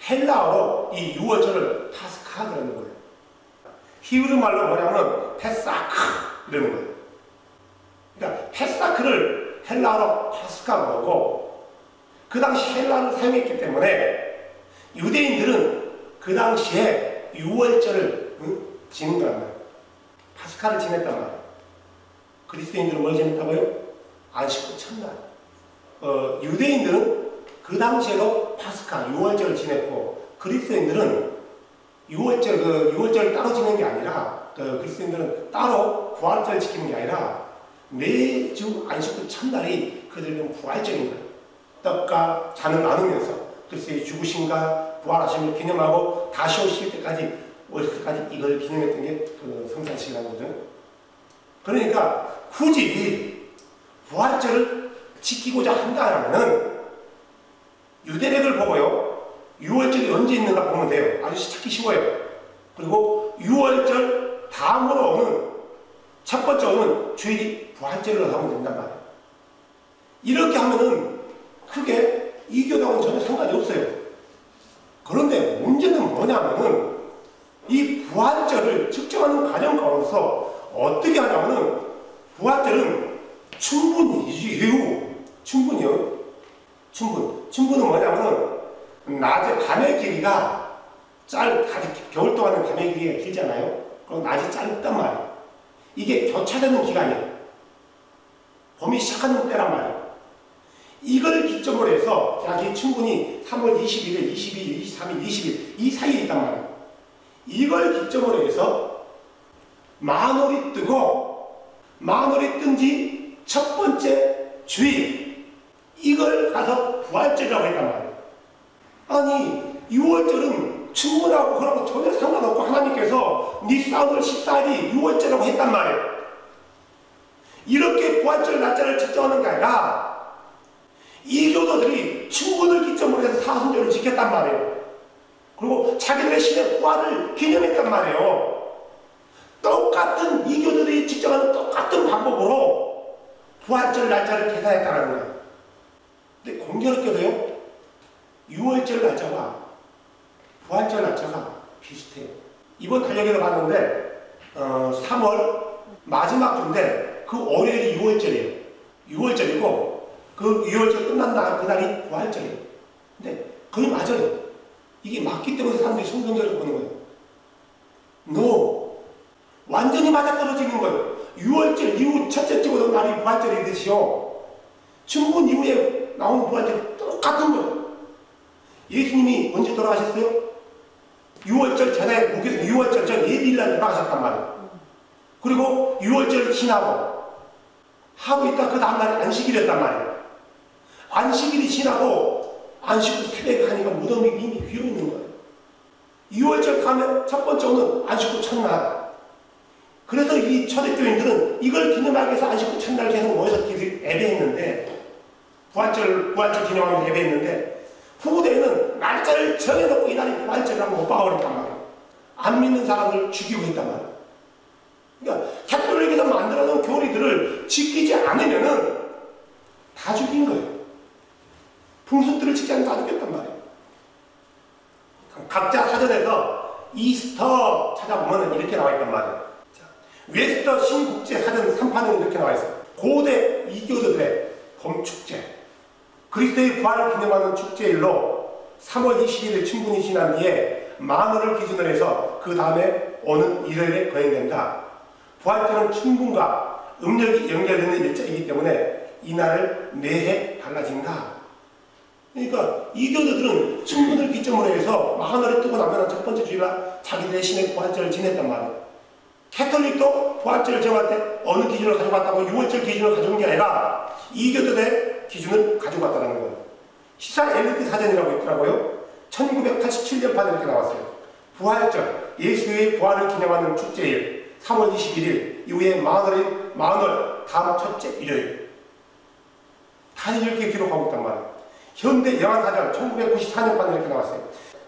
헬라어로 이 6월절을 파스카 그러는 거예요. 히브리 말로 뭐냐면 페사크 이러는 거예요. 그러니까 페사크를 헬라어로 파스카 그러고 그 당시 헬라어를 사용했기 때문에 유대인들은 그 당시에 6월절을 지는 거란 말이에요. 파스카를 지냈단 말이에요. 그리스도인들은 뭘 지냈다고요? 안식구 첫날. 유대인들은 그 당시에도 파스카 6월절을 지냈고 그리스도인들은 6월절을 따로 지내는 게 아니라 그리스도인들은 따로 부활절을 지키는 게 아니라 매주 안식구 첫날이 그들은 부활절인 거예요. 떡과 잔을 나누면서 그리스도의 죽으심과 부활하심을 기념하고 다시 오실 때까지 이걸 기념했던 게 그 성찬식이라는 거죠. 그러니까 굳이 부활절을 지키고자 한다라면은 유대歴을 보고요. 6월절이 언제 있는가 보면 돼요. 아주 찾기 쉬워요. 그리고 6월절 다음으로 오는 첫 번째 오는 주일이 부활절로 하면 된단 말이에요. 이렇게 하면은 크게 이교도하고는 전혀 상관이 없어요. 그런데 문제는 뭐냐면은 이 부활절을 측정하는 과정 가운데서 어떻게 하냐면은 부활절은 춘분이에요. 춘분이요. 춘분은 뭐냐면은 밤의 길이가 겨울 동안은 밤의 길이가 길잖아요. 그럼 낮이 짧단 말이에요. 이게 교차되는 기간이에요. 봄이 시작하는 때란 말이에요. 이걸 기점으로 해서 이 춘분이 3월 21일, 22일, 23일, 20일 이 사이에 있단 말이에요. 이걸 기점으로 해서 만월이 뜨고 만월이 뜬 지 첫 번째 주일 이걸 가서 부활절이라고 했단 말이에요. 아니 6월절은 충분하고 그런 거 전혀 상관없고 하나님께서 니사오늘 14일이 6월째라고 했단 말이에요. 이렇게 부활절 날짜를 측정하는 게 아니라 이교도들이 충분을 기점으로 해서 사순절을 지켰단 말이에요. 그리고 자기들의 신의 부활을 기념했단 말이에요. 똑같은 이교도들이 측정하는 똑같은 방법으로 부활절 날짜를 계산했다는 거예요. 근데 공교롭게도요, 6월절 날짜와 부활절 날짜가 비슷해요. 이번 달력에도 봤는데 3월 마지막 주인데 그 월요일이 6월절이에요. 6월절이고 그 6월절 끝난 날 그날이 부활절이에요. 근데 그게 맞아요. 이게 맞기 때문에 사람들이 성경절을 보는 거예요. No. 완전히 맞아떨어지는 거예요. 6월절 이후 첫째 주 오는 날이 부활절이듯이요. 춘분 이후에 나오는 부활절이 똑같은 거예요. 예수님이 언제 돌아가셨어요? 6월절 전에 목에서 6월절 전 예비일날 돌아가셨단 말이에요. 그리고 6월절 지나고 하고 있다 그 다음날에 안식일이었단 말이에요. 안식일이 지나고 안식일 새벽에 가니까 무덤이 이미 비어 있는 거예요. 6월절 가면 첫 번째 오는 안식구 첫날. 그래서 이 초대교인들은 이걸 기념하기 위해서 안식구 첫날 계속 모여서 예배했는데 부활절 기념하면서 예배했는데 후대에는 날짜를 정해놓고 이날이 부활절이라고 못 박아버렸단 말이에요. 안 믿는 사람을 죽이고 있단 말이에요. 그러니까 가톨릭에서 만들어놓은 교리들을 지키지 않으면은 다 죽인 거예요. 풍습들을 지키지 않으면 다 죽였단 말이에요. 각자 사전에서 이스터 찾아보면 이렇게 나와 있단 말이에요. 자, 웨스터 신국제 사전 3판은 이렇게 나와 있어요. 고대 이교도들의 범축제, 그리스도의 부활을 기념하는 축제일로 3월 21일 충분히 지난 뒤에 만월을 기준으로 해서 그 다음에 오는 일요일에 거행된다. 부활절은 춘분과 음력이 연결되는 일자이기 때문에 이날을 매해 달라진다. 그러니까 이교도들은 춘분을 기점으로 해서 만월이 뜨고 나면 첫 번째 주일날 자기들의 신의 부활절을 지냈단 말이에요. 캐톨릭도 부활절을 정할 때 어느 기준을 가져갔다고 6월절 기준을 가져온 게 아니라 이교도들의 기준을 가져갔다는 거예요. 시사 엘리트 사전이라고 있더라고요. 1987년판에 이렇게 나왔어요. 부활절, 예수의 부활을 기념하는 축제일 3월 21일 이후에 만월 다음 첫째 일요일. 다 이렇게 기록하고 있단 말이에요. 현대 영안사전 1994년판에 이렇게 나왔어요.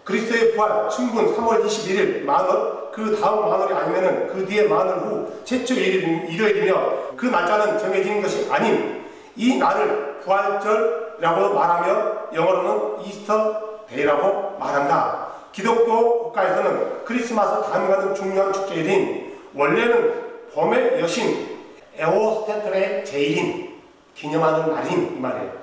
그리스도의 부활 춘분 3월 21일 만월, 그 다음 만월이 아니면은 그 뒤에 만월 후 최초 일요일이며 그 날짜는 정해진 것이 아닌 이 날을 부활절이라고 말하며 영어로는 이스터 데이라고 말한다. 기독교 국가에서는 크리스마스 다음과는 중요한 축제일인 원래는 봄의 여신 에오스테틀의 제일인 기념하는 날인 이 말이에요.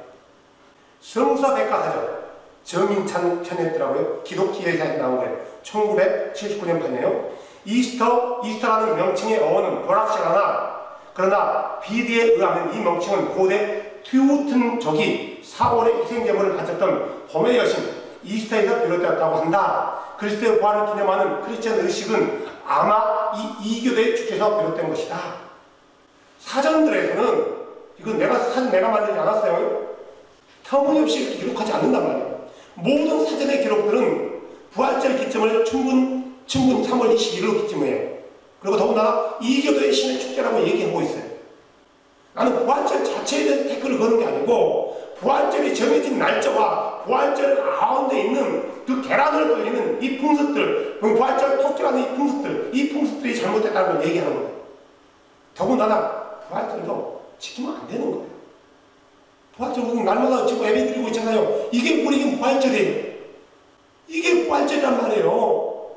성서 백과사전 정인찬 편이었더라고요. 기독기에서 나온 거예요. 1979년판이에요. 이스터라는 명칭의 어원은 불확실하나 그러나 비디에 의하면 이 명칭은 고대 튜우튼족이 4월에 희생제물을 바쳤던 봄의 여신 이스터에서 비롯되었다고 한다. 그리스도의 부활을 기념하는 크리스천 의식은 아마 이 이교도의 축제에서 비롯된 것이다. 사전들에서는 이건 사전 내가 만들지 않았어요. 터무니없이 이렇게 기록하지 않는단 말이에요. 모든 사전의 기록들은 부활절 기점을 충분 3월 21일로 기점해요. 그리고 더군다나 이교도의 신의 축제라고 얘기하고 있어요. 나는 부활절 자체에 대해서 태클을 거는 게 아니고 부활절이 정해진 날짜와 부활절 가운데 있는 그 계란을 걸리는 이 풍습들, 부활절 토끼라는 이 풍습들이 잘못됐다는 걸 얘기하는 거예요. 더군다나 부활절도 지키면 안 되는 거예요. 부활절 우리 날마다 지금 예배 드리고 있잖아요. 이게 우리에게 부활절이에요. 이게 부활절이란 말이에요.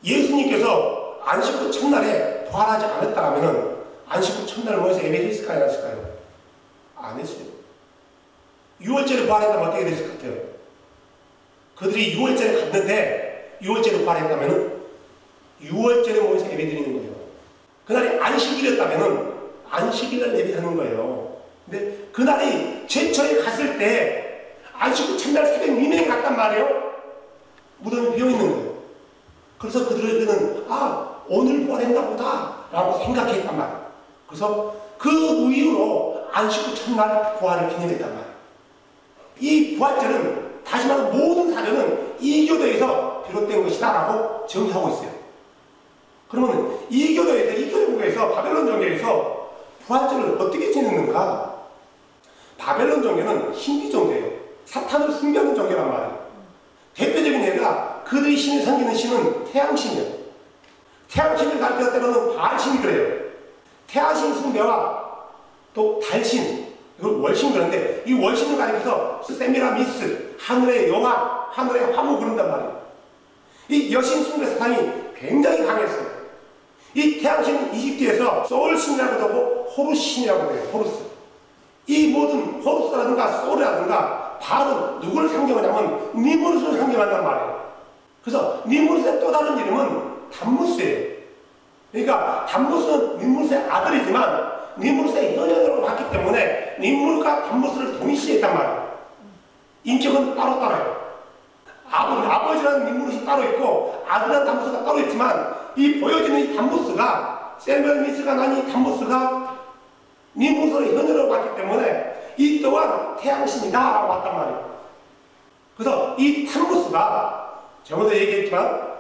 예수님께서 안식구 첫날에 부활하지 않았다면 안식구 첫날 모여서 예배를 했을까요? 안 했을까요? 안 했어요. 6월절에 부활했다면 어떻게 됐을 것 같아요? 그들이 6월절에 갔는데 6월절에 부활했다면 6월절에 모여서 예배 드리는 거예요. 그날이 안식일이었다면 안식일날 예배하는 거예요. 근데 그날이 제초에 갔을 때 안식구 첫날 새벽 미명에 갔단 말이에요. 무덤이 비어있는 거예요. 그래서 그들에게는 오늘 부활했나 보다 라고 생각했단 말이에요. 그래서 그 이후로 안식구 첫날 부활을 기념했단 말이에요. 이 부활절은 다시 말해 모든 사전은 이교도에서 비롯된 것이다 라고 정의하고 있어요. 그러면 이교도에서, 이교연구에서 바벨론 종교에서 부활절을 어떻게 지냈는가? 바벨론 종교는 신비 종교예요. 사탄을 숭배하는 종교란 말이에요. 대표적인 예가 그들의 신을 섬기는 신은 태양신이에요. 태양신을 가리켜 때로는 바알신이 그래요. 태양신 숭배와 또 달신, 이걸 월신 그러는데 이 월신을 가리켜서 세미라미스, 하늘의 여왕, 하늘의 화무 그런단 말이에요. 이 여신 숭배 사상이 굉장히 강했어요. 이 태양신은 이집트에서 소울신이라고도 하고 호루스신이라고도 해요. 호루스. 이 모든 호루스라든가 소울이라든가 바알은 누구를 상징하냐면 니무르스를 상징한단 말이에요. 그래서 니무르스의 또 다른 이름은 담무스예요. 그러니까 담무스는 니무르스의 아들이지만 니무르스의 현현으로 봤기 때문에 니무르스가 담무스를 동일시했단 말이에요. 인격은 따로따로요. 아버지라는 니무르스이 따로 있고 아들이라는 담무스가 따로 있지만 이 보여지는 이 담무스가 세미라미스가 난 이 담무스가 니무르스를 현현으로 봤기 때문에 이 또한 태양신이다 라고 왔단 말이에요. 그래서 이 탐무스가 저번에 얘기했지만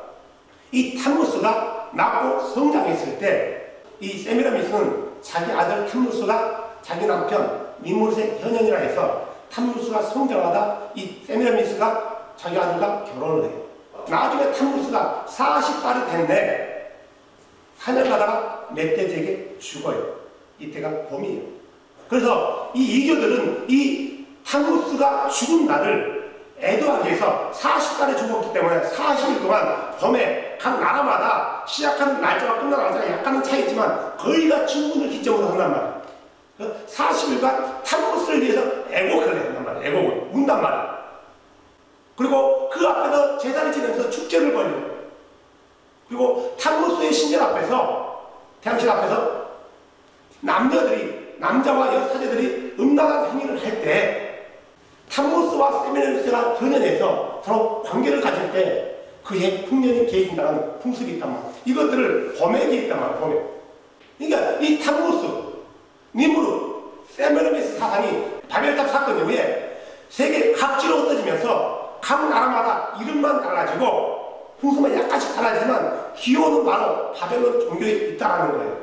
이 탐무스가 낳고 성장했을 때 이 세미라미스는 자기 아들 탐무스가 자기 남편 니무르스의 현현이라 해서 탐무스가 성장하다 이 세미라미스가 자기 아들과 결혼을 해요. 나중에 탐무스가 40살이 됐는데 사냥하다가 멧돼지에게 죽어요. 이때가 봄이에요. 그래서 이 이교들은 이 탐무스가 죽은 날을 애도하기 위해서 40살에 죽었기 때문에 40일 동안 봄에 각 나라마다 시작하는 날짜와 끝나는 날짜가 약간은 차이지만 거의가 중군을 기점으로 한단 말이에요. 40일간 탐무스를 위해서 애곡을 한단 말이에요. 애곡을 운단 말이에요. 그리고 그 앞에서 제사를 지내면서 축제를 벌여요. 그리고 탐무스의 신전 앞에서 태양신 앞에서 남자와 여사제들이 음란한 행위를 할 때 탐무스와 세미라미스가 현현해서 서로 관계를 가질 때 그의 풍년이 계신다는 풍습이 있단 말이에요. 이것들을 봄에 있단 말이에요. 봄에. 그러니까 이 탐무스, 니무르, 세미라미스 사상이 바벨탑 사건 이후에 세계 각지로 흩어지면서 각 나라마다 이름만 달라지고 풍습은 약간씩 달라지지만 기호는 바로 바벨론 종교에 있다라는 거예요.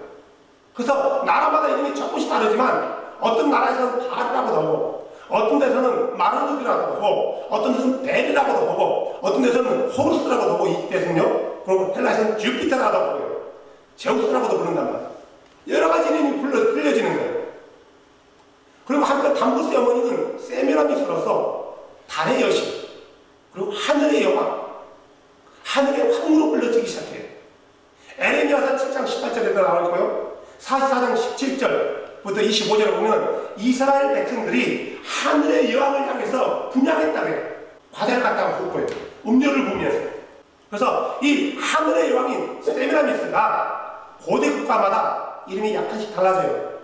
그래서 나라마다 이름이 조금씩 다르지만 어떤 나라에서는 바알이라고도 하고 어떤 데서는 마르둑이라고도 하고 어떤 데서는 벨이라고도 하고 어떤 데서는 호루스라고도 하고 이집트에서는요. 그리고 헬라에서는 주피터라고도 하고요. 제우스라고도 부른단 말이에요. 여러 가지 이름이 불려지는 거예요. 그리고 한편 담무스의 어머니는 세미라미스로서 달의 여신 그리고 하늘의 여왕 하늘의 황무로 불려지기 시작해요. 에레미야서 7장 18절에도 나와있고요. 44장 17절부터 25절에 보면 이스라엘 백성들이 하늘의 여왕을 향해서 분양했다고요. 과자를 갖다가 붓고요. 음료를 부으면서. 그래서 이 하늘의 여왕인 세미라미스가 고대 국가마다 이름이 약간씩 달라져요.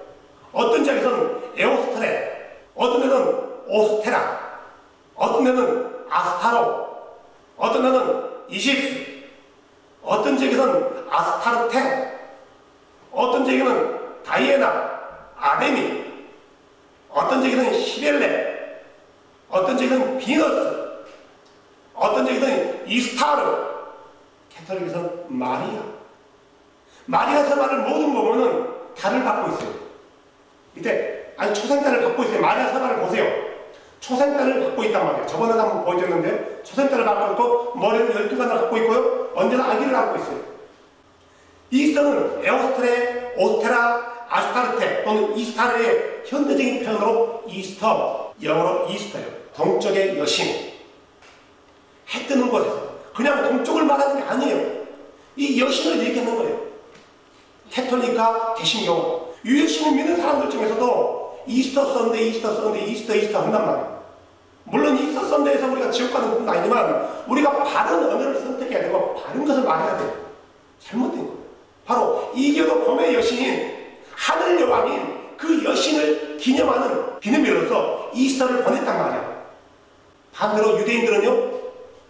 어떤 지역에서는 에오스트레, 어떤 데는 오스테라, 어떤 데는 아스타로, 어떤 데는 이시스, 어떤 지역에서는 아스타르테, 어떤 지역에는 다이애나, 아데미, 어떤 지역에서는 시벨레, 어떤 지역에서는 비너스, 어떤 지역에서는 이스타르, 캐톨릭에서는 마리아. 마리아 서바를 모든 부분은 달을 받고 있어요. 밑에 아니 초생달을 받고 있어요. 마리아 서바를 보세요. 초생달을 받고 있단 말이에요. 저번에 한번 보여줬는데 초생달을 받고 있고 머리는 12간을 갖고 있고요. 언제나 아기를 갖고 있어요. 이스터는 에오스트레, 오스테라, 아스타르테 또는 이스타르의 현대적인 표현으로 이스터, 영어로 이스터예요. 동쪽의 여신. 해 뜨는 곳에서 그냥 동쪽을 말하는 게 아니에요. 이 여신을 얘기하는 거예요. 캐톨릭과 개신교, 유일신을 믿는 사람들 중에서도 이스터 썬데이 한단 말이에요. 물론 이스터 썬데이에서 우리가 지옥 가는 건 아니지만 우리가 바른 언어를 선택해야 되고 바른 것을 말해야 돼요. 잘못된 거예요. 바로 이교도 봄의 여신인 하늘 여왕인 그 여신을 기념하는 기념일로서 이스터를 보냈단 말이에요. 반대로 유대인들은요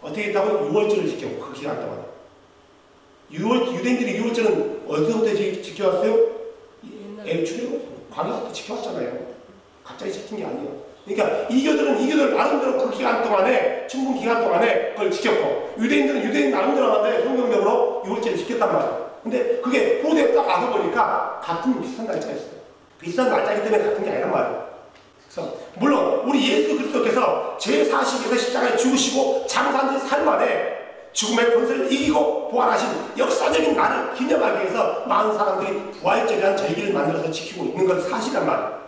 어떻게 했다고 6월절을 지켜고 그 기간 동안 유대인들이 6월절은 어디서부터 지켜왔어요? 출애굽 광야부터 지켜왔잖아요. 갑자기 지킨 게 아니에요. 그러니까 이교들 나름대로 그 기간 동안에, 충분 기간 동안에 그걸 지켰고, 유대인들은 유대인 나름대로 성경적으로 6월절을 지켰단 말이에요. 근데 그게 후대에 딱 와서 보니까 같은 비슷한 날짜였어요. 비슷한 날짜이기 때문에 같은 게 아니란 말이에요. 그래서 물론 우리 예수 그리스도께서 제40에서 십자가에 죽으시고 장사한 지 4일 만에 죽음의 권세를 이기고 부활하신 역사적인 날을 기념하기 위해서 많은 사람들이 부활절이라는 절기를 만들어서 지키고 있는 건 사실이란 말이에요.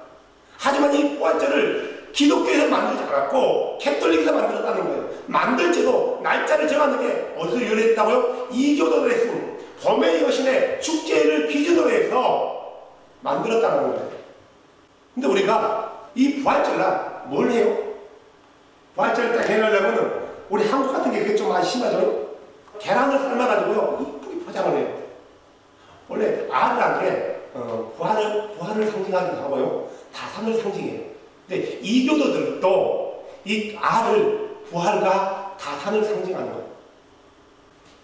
하지만 이 부활절을 기독교에서 만들지 않았고 캐톨릭에서 만들었다는 거예요. 만들지도 날짜를 정하는 게 어디서 유래했다고요? 이교도를 했으니 봄의 여신의 축제를 기준으로 해서 만들었다는 거예요. 근데 우리가 이 부활절날 뭘 해요? 부활절 때 해내려면 우리 한국 같은 게 그게 좀 많이 심하죠? 계란을 삶아가지고요 이쁘게 포장을 해요. 원래 알이라는 게 부활을 상징하기도 하고요 다산을 상징해요. 근데 이교도들도 이 알을 부활과 다산을 상징하는 거예요.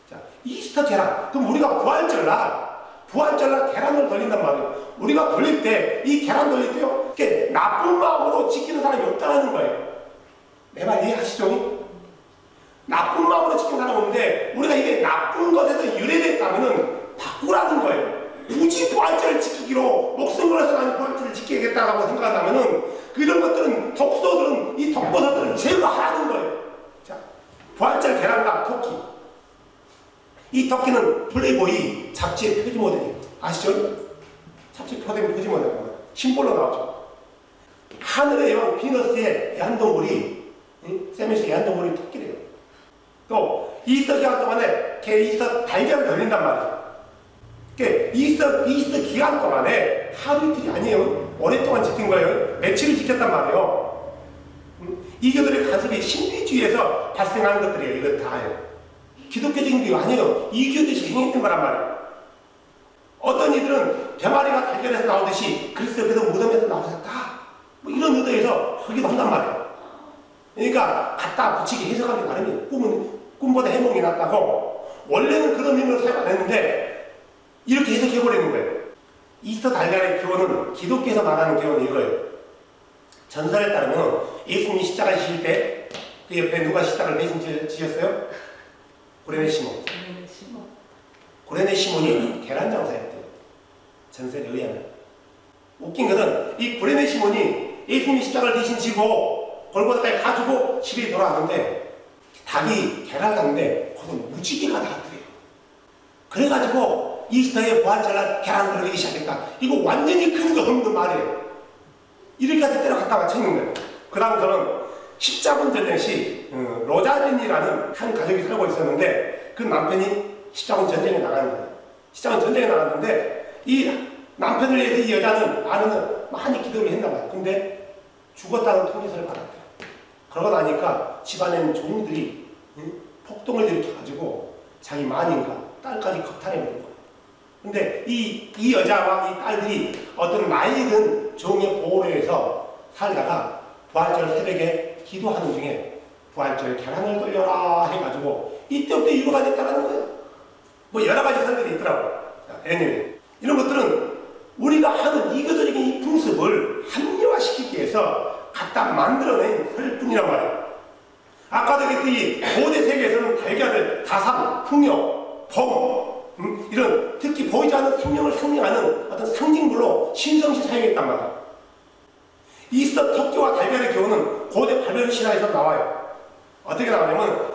자, 이스터 계란. 그럼 우리가 부활절날 계란을 돌린단 말이에요. 우리가 돌릴 때, 이 계란 돌릴 때요, 이게 나쁜 마음으로 지키는 사람이 없다는 거예요. 내 말 이해하시죠? 나쁜 마음으로 지키는 사람이 없는데, 우리가 이게 나쁜 것에서 유래됐다면은 바꾸라는 거예요. 굳이 부활절을 지키기로 목숨 걸어서 나는 부활절을 지켜야겠다라고 생각한다면은, 그런 것들은, 이 독버섯들은 제거하라는 거예요. 자, 부활절 계란과 토끼. 이 토끼는 플레이보이 잡지의 표지 모델이에요. 아시죠? 잡지 표지 모델입니다. 심볼로 나오죠. 하늘의 여왕 비너스의 애완동물이 세미스 애완동물이 토끼래요. 또 이스터 기간 동안에 이스터 달걀을 돌린단 말이에요. 이스터 기간 동안에 하루 이틀이 아니에요. 오랫동안 지킨 거예요. 며칠을 지켰단 말이에요. 이교들의 간섭이 신비주의에서 발생하는 것들이에요. 이거 다예요. 기독교적인 게 아니에요. 이교들이 행했던 거란 말이에요. 어떤 이들은 병아리가 달걀에서 나오듯이 그리스도께서 무덤에서 나오셨다. 뭐 이런 의도에서 하기도 한단 말이에요. 그러니까 갖다 붙이기 해석하기 나름이에요. 꿈보다 해몽이 낫다고. 원래는 그런 의미로 사용 안 했는데 이렇게 해석해버리는 거예요. 이스터 달걀의 교훈은 기독교에서 말하는 교훈은 이거예요. 전설에 따르면 예수님이 십자가 지실 때 그 옆에 누가 십자가를 대신 지셨어요? 고레네 시몬. 고레네 시몬이 계란 장사였대요. 전설에 의하면. 웃긴 것은 이 고레네 시몬이 예수님이 십자가를 대신 지고 골고다까지 가지고 집에 돌아왔는데 닭이 계란을 놨는데 거기서 무지개가 나왔대요. 그래가지고 이스터에 부활절날 계란을 돌리기 시작했다. 이거 완전히 근거 없는 말이에요. 이렇게까지 때려갔다 맞춰있는 거예요. 그 다음부터는 십자군 전쟁 시 로자린이라는 한 가족이 살고 있었는데 그 남편이 십자군 전쟁에 나가는 거예요. 십자군 전쟁에 나갔는데 이 남편을 위해서 이 여자는 아내는 많이 기도를 했나 봐요. 근데 죽었다는 통지서를 받았대요. 그러고 나니까 집안에 있는 종들이 폭동을 일으켜가지고 자기 마님과 딸까지 겁탈해버린 거예요. 근데 이 여자와 이 딸들이 어떤 나이든 종의 보호로에서 살다가 부활절 새벽에 기도하는 중에 부활절 계란을 돌려라 해가지고 이때부터 이유가 됐다는 거예요. 뭐 여러 가지 설들이 있더라고요. anyway, 이런 것들은 우리가 하는 이교도적인 이 풍습을 합리화시키기 위해서 갖다 만들어낸 설뿐이란 말이에요. 아까도 그랬더니 고대 세계에서는 달걀을 다산, 풍요, 범 이런 특히 보이지 않는 생명을 상징하는 어떤 상징물로 신성시 사용했단 말이에요. 이스터 토끼와 달걀의 교훈은 고대 바벨론 신화에서 나와요. 어떻게 나오냐면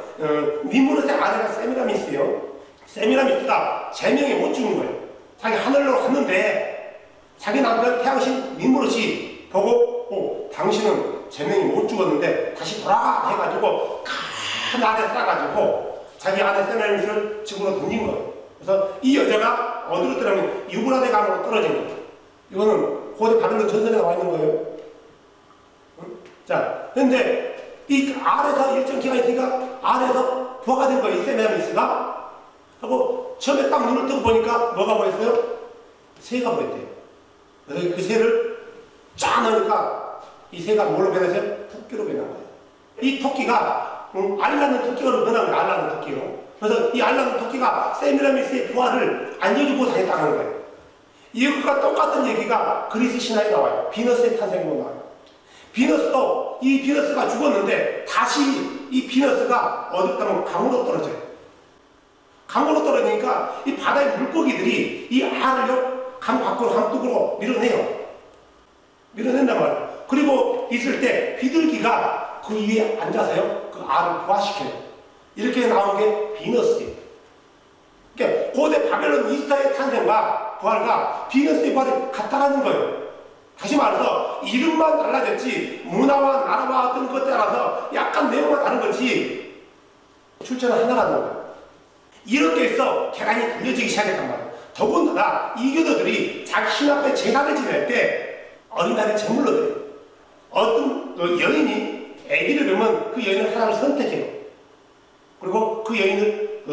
니무롯의 아내가 세미라미스예요. 세미라미스가 제명에 못 죽은 거예요. 자기 하늘로 갔는데 자기 남편 태양신 니무롯이 보고 당신은 제명이 못 죽었는데 다시 돌아가 해가지고 큰 안에 싸가지고 자기 아내 세미라미스를 집으로 던진 거예요. 그래서 이 여자가 어디로 떨어지면 유브라데 강으로 떨어진 거예요. 이거는 고대 바벨론 전설에 나와 있는 거예요. 자, 근데 이 알에서 일정 기간이 있으니까 알에서 부화가 된 거예요. 이 세미라미스가. 하고 처음에 딱 눈을 뜨고 보니까 뭐가 보였어요? 새가 보였대요. 그래서 그 새를 쫙 넣으니까 이 새가 뭘로 변했어요? 토끼로 변한 거예요. 이 토끼가 알라는 토끼로 변한 거예요. 알라는 토끼로. 그래서 이 알라는 토끼가 세미라미스의 부활을 알려주고 다녔다는 거예요. 이것과 똑같은 얘기가 그리스 신화에 나와요. 비너스의 탄생으로 나와요. 비너스도 이 비너스가 죽었는데 다시 이 비너스가 어디다면 강으로 떨어져요. 강으로 떨어지니까 이 바다의 물고기들이 이 알을요 강 밖으로 강둑으로 밀어낸단 말이에요. 그리고 있을 때 비둘기가 그 위에 앉아서요 그 알을 부화시켜요. 이렇게 나온 게 비너스예요. 그러니까 고대 바벨론 이스타의 탄생과 부활과 비너스의 부활이 같다라는 거예요. 다시 말해서 이름만 달라졌지 문화와 나라와 어떤 것에 따라서 약간 내용만 다른 거지 출처는 하나라는 거예요. 이렇게 해서 계란이 돌려지기 시작했단 말이에요. 더군다나 이교도들이 자기 신 앞에 제사를 지낼 때 어린아이를 제물로 드려요. 어떤 여인이 아기를 낳으면 그 여인을 하나를 선택해요. 그리고 그 여인을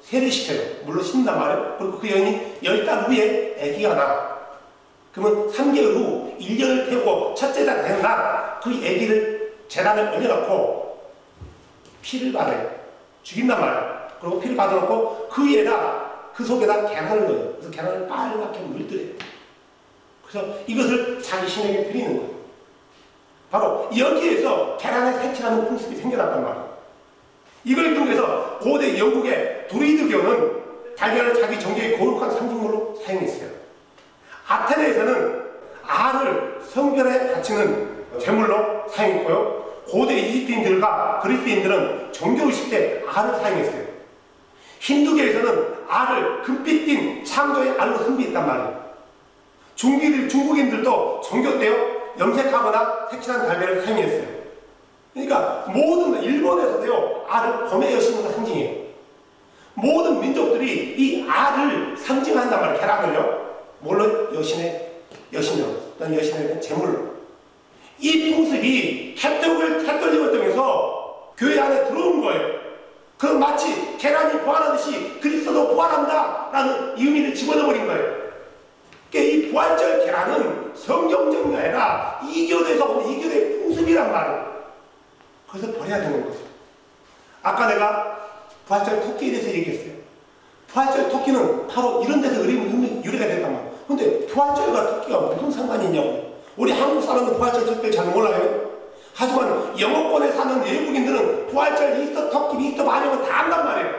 세례시켜요. 물로 씻는단 말이에요. 그리고 그 여인이 10달 후에 아기가 나. 그러면 3개월 후 1년을 태우고 첫째 달 되는 날 그 아기를 재단에 올려놓고 피를 받아요. 죽인단 말이에요. 그리고 피를 받아놓고 그 속에다 계란을 넣어요. 그래서 계란을 빨갛게 물들여요. 그래서 이것을 자기 신에게 드리는 거예요. 바로 여기에서 계란에 색칠하는 풍습이 생겨났단 말이에요. 이걸 통해서 고대 영국의 druid교는 달걀을 자기 종교의 거룩한 상징물로 사용했어요. 아테네에서는 알을 성전에 바치는 제물로 사용했고요. 고대 이집트인들과 그리스인들은 종교의식 때 알을 사용했어요. 힌두교에서는 알을 금빛 띤 창조의 알로 숭배했단 말이에요. 중국인들도 종교 때요 염색하거나 색칠한 달걀을 사용했어요. 그러니까 모든 일본에서도요 알을 봄의 여신과 상징해요. 모든 민족들이 이 알을 상징한단 말이에요. 계란을요. 물론 여신으로 또는 여신에 대한 제물로. 이 풍습이 캐톨릭을 통해서 교회 안에 들어온 거예요. 그 마치 계란이 부활하듯이 그리스도도 부활한다 라는 의미를 집어넣어버린 거예요. 그러니까 이 부활절 계란은 성경적인 게 아니라 이교도에서 온 이교도의 풍습이란 말이에요. 그래서 버려야 되는 거죠. 아까 내가 부활절 토끼에 대해서 얘기했어요. 부활절 토끼는 바로 이런 데서 유래가 됐단 말이에요. 근데 부활절과 토끼가 무슨 상관이 있냐고요. 우리 한국 사람은 부활절 토끼를 잘 몰라요. 하지만 영어권에 사는 외국인들은 부활절, 이스터 토끼, 이스터 반영은 다 안단 말이에요.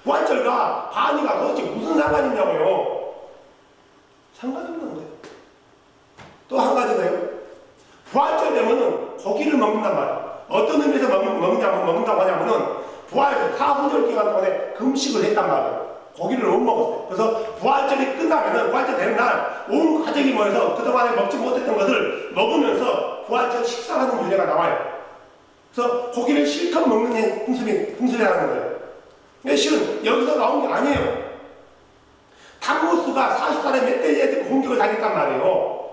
부활절과 반이가 도대체 무슨 상관이 있냐고요. 상관이 없는 거예요. 또 한 가지가요. 부활절 되면은 고기를 먹는단 말이에요. 어떤 의미에서 먹는다고 하냐면은 부활절, 사순절 기간 동안에 금식을 했단 말이에요. 고기를 못 먹었어요. 그래서 부활절이 끝나면은 부활절 되는 날 온 가족이 모여서 그동안에 먹지 못했던 것을 먹으면서 부활절 식사하는 유래가 나와요. 그래서 고기를 실컷 먹는 풍습이라는 거예요. 근데 실은 여기서 나온 게 아니에요. 탐무스가 40살에 멧돼지한테 공격을 당했단 말이에요.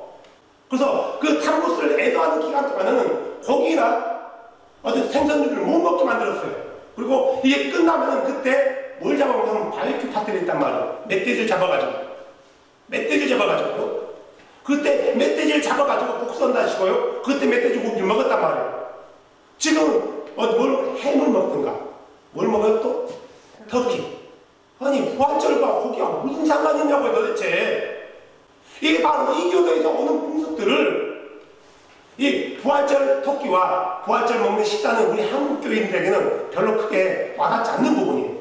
그래서 그 탐무스를 애도하는 기간 동안에는 고기나 어떤 생선류를 못 먹게 만들었어요. 그리고 이게 끝나면은 그때 뭘 잡아먹으면 바베큐 파티를 했단 말이에요. 멧돼지를 잡아가지고. 그때 멧돼지를 잡아가지고 복수한다시고요. 그때 멧돼지 고기를 먹었단 말이에요. 지금은 햄을 먹든가. 뭘 먹어요 또? 터키. 아니 부활절과 고기가 무슨 상관이 있냐고요 도대체. 이게 바로 이 교도에서 오는 풍습들을 이 부활절 토끼와 부활절 먹는 식사는 우리 한국 교인들에게는 별로 크게 와닿지 않는 부분이에요.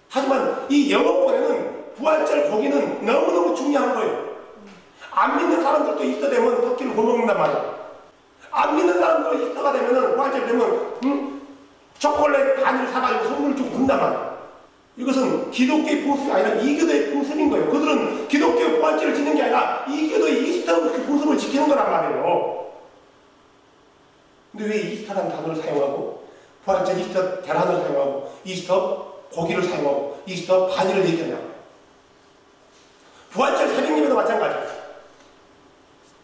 하지만 이 영어권에는 부활절 고기는 너무너무 중요한 거예요. 안 믿는 사람들도 이스터 되면 토끼를 구워 먹는단 말이에요. 안 믿는 사람들도 이스터가 되면은 부활절 되면 초콜릿 반을 사가지고 선물을 주고 그런단 말이에요. 이것은 기독교의 풍습이 아니라 이교도의 풍습인 거예요. 그들은 기독교의 부활절을 지키는 게 아니라 이교도의 이스터 그 풍습을 지키는 거란 말이에요. 근데 왜 이스터라는 단어를 사용하고 부활절 이스터 계란을 사용하고 이스터 고기를 사용하고 이스터 반일을 얘기하냐고. 부활절 새벽님에도 마찬가지예요.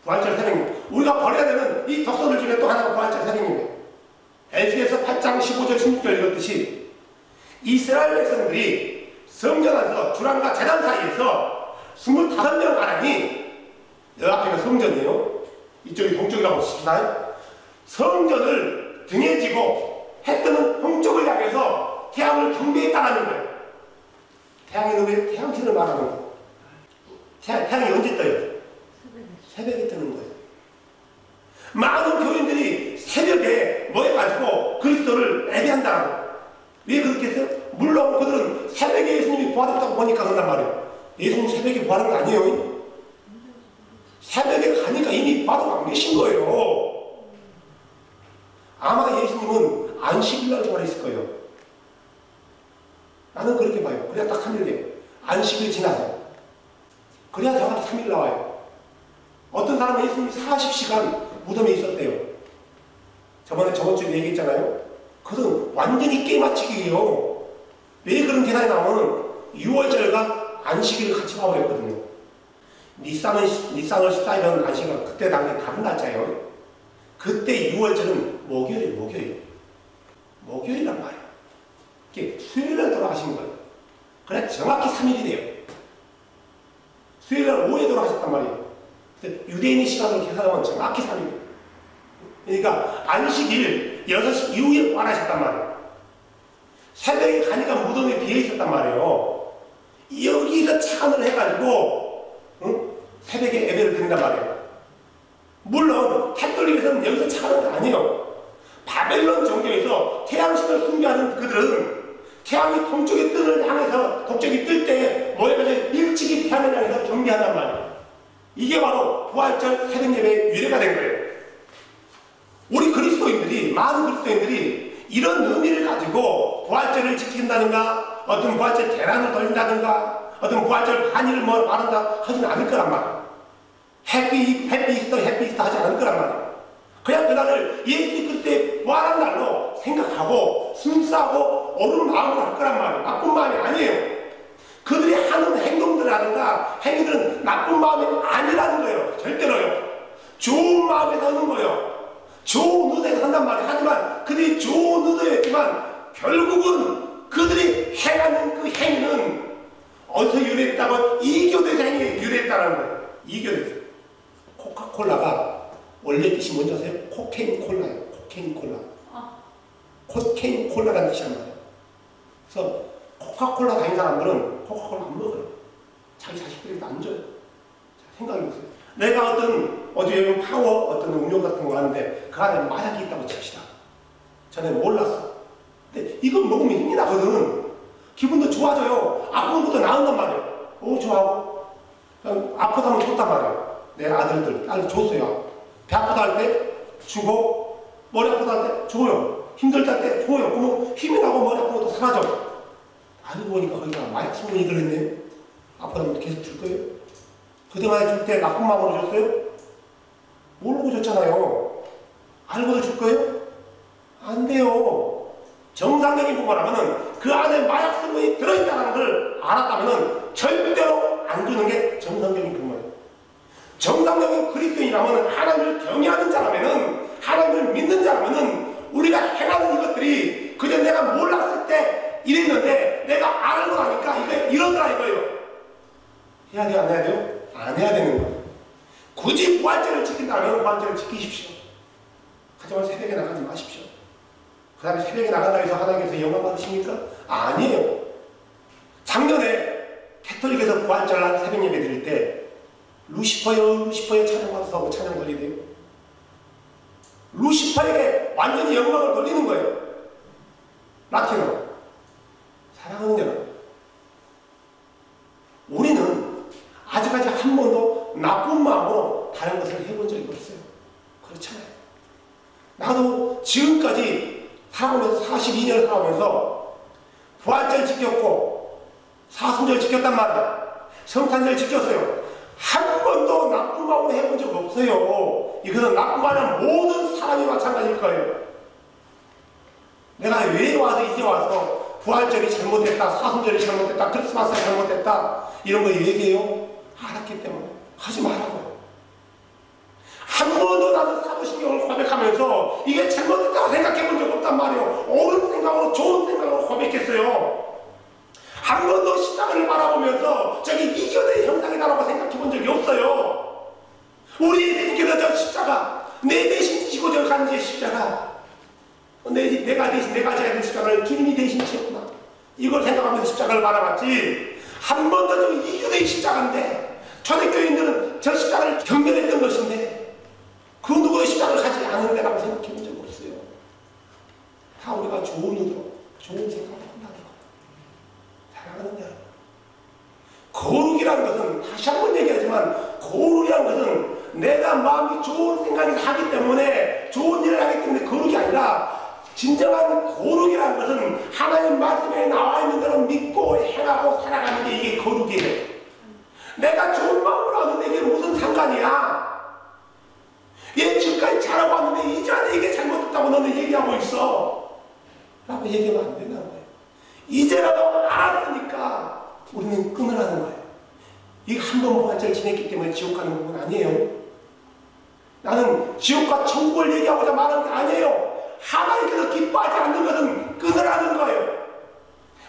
부활절 새벽님. 우리가 버려야 되는 이 덕서들 중에 또 하나가 부활절 새벽님이에요. 에스겔서 8장 15절 16절 읽었듯이 이스라엘 백성들이 성전 안에서 주랑과 제단 사이에서 25명 가량이 여 앞에가 성전이에요. 이쪽이 동쪽이라고 칩시다. 성전을 등에 지고 해 뜨는 동쪽을 향해서 태양을 경배했다라는 거예요. 태양이 누구예요? 태양신을 말하는 거예요. 태양이 언제 떠요? 새벽에 뜨는 거예요. 많은 살린다고. 왜 그렇게 했어요? 물론 그들은 새벽에 예수님이 부활했다고 보니까 그런단 말이에요. 예수님 새벽에 부활한 거 아니에요. 새벽에 가니까 이미 부활하고 안 계신 거예요. 아마 예수님은 안식일날 부활했을 거예요. 나는 그렇게 봐요. 그래야 딱 3일 돼요. 안식일 지나서. 그래야 정확히 3일 나와요. 어떤 사람은 예수님이 40시간 무덤에 있었대요. 저번 주에 얘기했잖아요. 그건 완전히 깨맞추기예요. 왜 그런 계산이 나오면 6월절과 안식일을 같이 봐버렸거든요. 니상을 14일은 안식일, 그때 당시 다른 날짜예요. 그때 6월절은 목요일이란 말이에요. 이게 수요일날 돌아가신 거예요. 그래 정확히 3일이 돼요. 수요일날 오후에 돌아가셨단 말이에요. 유대인의 시간으로 계산하면 정확히 3일이에요. 그러니까 안식일 6시 이후에 부활하셨단 말이에요. 새벽에 가니까 무덤에 비어있었단 말이에요. 여기서 착안을 해가지고 새벽에 예배를 드린단 말이에요. 물론 캐톨릭에서는 여기서 착안한 거 아니에요. 바벨론 종교에서 태양신을 숭배하는 그들은 태양이 동쪽의 뜰을 향해서 동쪽이 뜰 때 모여가지고 일찍이 태양을 향해서 경배한단 말이에요. 이게 바로 부활절 새벽 예배의 유래가 된 거예요. 우리 그리스도인들이, 많은 그리스도인들이 이런 의미를 가지고 부활절을 지킨다든가 어떤 부활절 대란을 돌린다든가 어떤 부활절 반일을 말한다 하지는 않을 거란 말이에요. 해피이스터 하지 않을 거란 말이에요. 그냥 그날을 예수 그리스도의 부활한 날로 생각하고 순수하고 옳은 마음으로 할 거란 말이에요. 나쁜 마음이 아니에요. 그들이 하는 행동들이라든가 행위들은 나쁜 마음이 아니라는 거예요. 절대로요. 좋은 마음에서 하는 거예요. 좋은 의도에서 한단 말이에요. 하지만 그들이 좋은 의도였지만 결국은 그들이 행하는 그 행위는 어디서 유래했다고? 이교도에서 행위에 유래했다는 거예요. 이교도에서. 코카콜라가 원래 뜻이 뭔지 아세요? 코케인 콜라예요. 코케인 콜라. 코케인 콜라라는 뜻이 한 말이에요. 그래서 코카콜라 다닌 사람들은 코카콜라 안 먹어요. 자기 자식들에게도 안 줘요. 생각해보세요. 내가 어제 파워 어떤 음료 같은 거 하는데 그 안에 마약이 있다고 칩시다. 저는 몰랐어. 근데 이건 먹으면 힘이 나거든. 기분도 좋아져요. 아픈 것도 나은단 말이에요. 좋아하고. 아프다면 줬단 말이에요. 내 딸 줬어요. 배 아프다 할 때 주고, 머리 아프다 할 때 줘요. 힘들다 할 때 줘요. 그러면 힘이 나고 머리 아픈 것도 사라져. 알고 보니까 거기가 마약 성분이 들어있네. 아프다면 계속 줄 거예요? 그동안에 줄 때 나쁜 마음으로 줬어요? 모르고 줬잖아요. 알고도 줄 거예요? 안 돼요. 정상적인 부모라면 그 안에 마약 성분이 들어있다는 걸 알았다면 절대로 안 주는 게 정상적인 부모예요. 정상적인 그리스도인이라면 하나님을 경외하는 자라면 하나님을 믿는 자라면 우리가 행하는 이것들이 그저 내가 몰랐을 때 이랬는데 내가 알고 나니까 이러더라 이거예요. 해야 돼요? 안 해야 돼요? 안 해야 되는 거예요. 굳이 부활절을 지킨다면 부활절을 지키십시오. 하지만 새벽에 나가지 마십시오. 그 다음에 새벽에 나간다고 해서 하나님께서 영광 받으십니까? 아니에요. 작년에 캐톨릭에서 부활절 새벽 예배 드릴 때 루시퍼요 찬양받아서 하고 찬양 돌리대요. 루시퍼에게 완전히 영광을 돌리는 거예요. 라틴어로. 사랑하는 여러분, 우리는 아직까지 한 번도 나쁜 마음으로 다른 것을 해본 적이 없어요. 그렇잖아요. 나도 지금까지 살아오면서 42년을 살아오면서 부활절 지켰고 사순절 지켰단 말이에요. 성탄절 지켰어요. 한 번도 나쁜 마음으로 해본 적 없어요. 이것은 나쁜 마음은 모든 사람이 마찬가지일 거예요. 내가 왜 와서 이제 와서 부활절이 잘못됐다, 사순절이 잘못됐다, 크리스마스가 잘못됐다 이런 거 얘기해요? 알았기 때문에 하지 말라고요. 한 번도 나는 사도신경을 고백하면서 이게 잘못됐다고 생각해 본 적 없단 말이에요. 옳은 생각으로 좋은 생각으로 고백했어요. 한 번도 십자가를 바라보면서 저기 이교도의 형상이다라고 생각해 본 적이 없어요. 우리 예수님께서 저 십자가 내 대신 지시고 저 간지의 십자가 내가 져야 될 십자가를 주님이 대신 지었구나. 이걸 생각하면서 십자가를 바라봤지 한 번도 저 이교도의 십자가인데 초대교인들은 저 십자가를 경멸했던 것인데 그 누구의 십자가를 가지 않은 데라고 생각해 본 적 없어요. 다 우리가 좋은 의도로, 좋은 생각으로 한다는 거예요. 사랑하는 여러분, 거룩이라는 것은, 다시 한번 얘기하지만, 거룩이라는 것은 내가 마음이 좋은 생각이 하기 때문에, 좋은 일을 하기 때문에 거룩이 아니라, 진정한 거룩이라는 것은 하나님 말씀에 나와 있는 것을 믿고 행하고 살아가는 게 이게 거룩이에요. 내가 좋은 마음으로 하는데 이게 무슨 상관이야? 얘 지금까지 잘하고 왔는데 이제 안에 이게 잘못됐다고 너는 얘기하고 있어 라고 얘기하면 안 된다는 거예요. 이제라도 알았으니까 우리는 끊으라는 거예요. 이거 한 번 부활절 지냈기 때문에 지옥 가는 부분 아니에요. 나는 지옥과 천국을 얘기하고자 말하는 게 아니에요. 하나님께서 기뻐하지 않는 것은 끊으라는 거예요.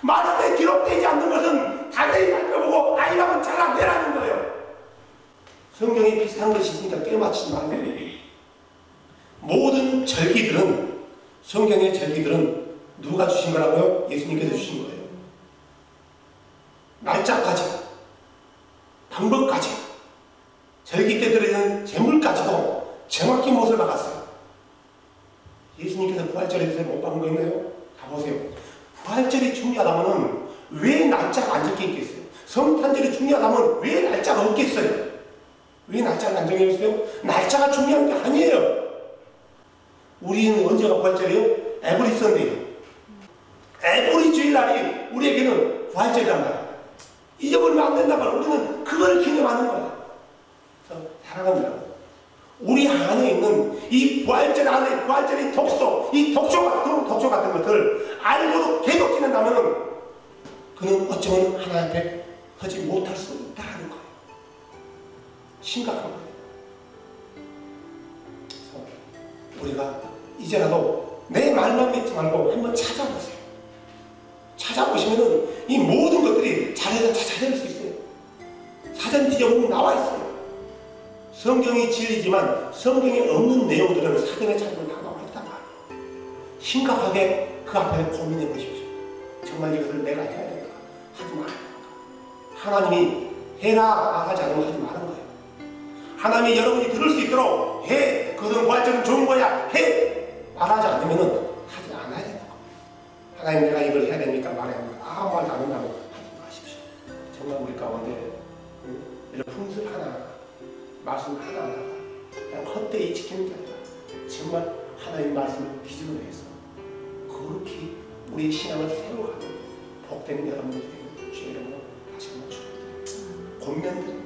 말씀에 기록되지 않는 것은 자세히 살펴보고 아니라면 잘라내라는 거예요. 성경에 비슷한 것이 있으니까 꿰맞추지 말고. 모든 절기들은, 성경의 절기들은 누가 주신 거라고요? 예수님께서 주신 거예요. 날짜까지, 방법까지, 절기 때 들어있는 제물까지도 정확히 못을 박았어요. 예수님께서 부활절에 대해서 못 박은 거 있나요? 가보세요. 부활절이 중요하다면 왜 날짜가 안 적혀 있겠어요? 성탄절이 중요하다면 왜 날짜가 없겠어요? 왜 날짜가 안 적혀 있어요? 날짜가 중요한 게 아니에요. 우리는 언제가 부활절이에요? 에브리 선데이요. 에브리 주일날이 우리에게는 부활절이란 말이에요. 잊어버리면 안 된단 말이에요. 우리는 그걸 기념하는 거예요. 사랑하는 여러분, 우리 안에 있는 이 부활절 안에 부활절의 독소, 이 독소 같은 것을 알고도 계속 지낸다면 그는 어쩌면 하나님 앞에 하지 못할 수 있다는 거예요. 심각한 거예요. 그래서 우리가 이제라도 내 말만 믿지 말고 한번 찾아보세요. 찾아보시면은 이 모든 것들이 자료에서 다 찾아낼 수 있어요. 사전 뒤져보면 나와 있어요. 성경이 진리지만 성경에 없는 내용들은 사전에 찾으면 다 나와 있단 말이에요. 심각하게 그 앞에 고민해 보십시오. 정말 이것을 내가 해야 될까? 하지 말아야 될까? 하나님이 해라 하지 않으면 하지 말은 거예요. 하나님이 여러분이 들을 수 있도록 해! 그것은 부활절은 좋은 거야! 해! 말하지 않으면 하지 않아야 된다. 하나님 내가 이걸 해야 됩니까? 말해야 됩니까? 아무 말도 안 한다고 하지 마십시오. 정말 우리 가운데 이런 풍습 하나, 말씀 하나하나가 그냥 헛되이 지키는 게 아니라 정말 하나님 말씀을 기준으로 해서 그렇게 우리의 신앙을 세워가는 복된 여러분들에게 주의 이름으로 다시 한번 축복드립니다. 권면드립니다.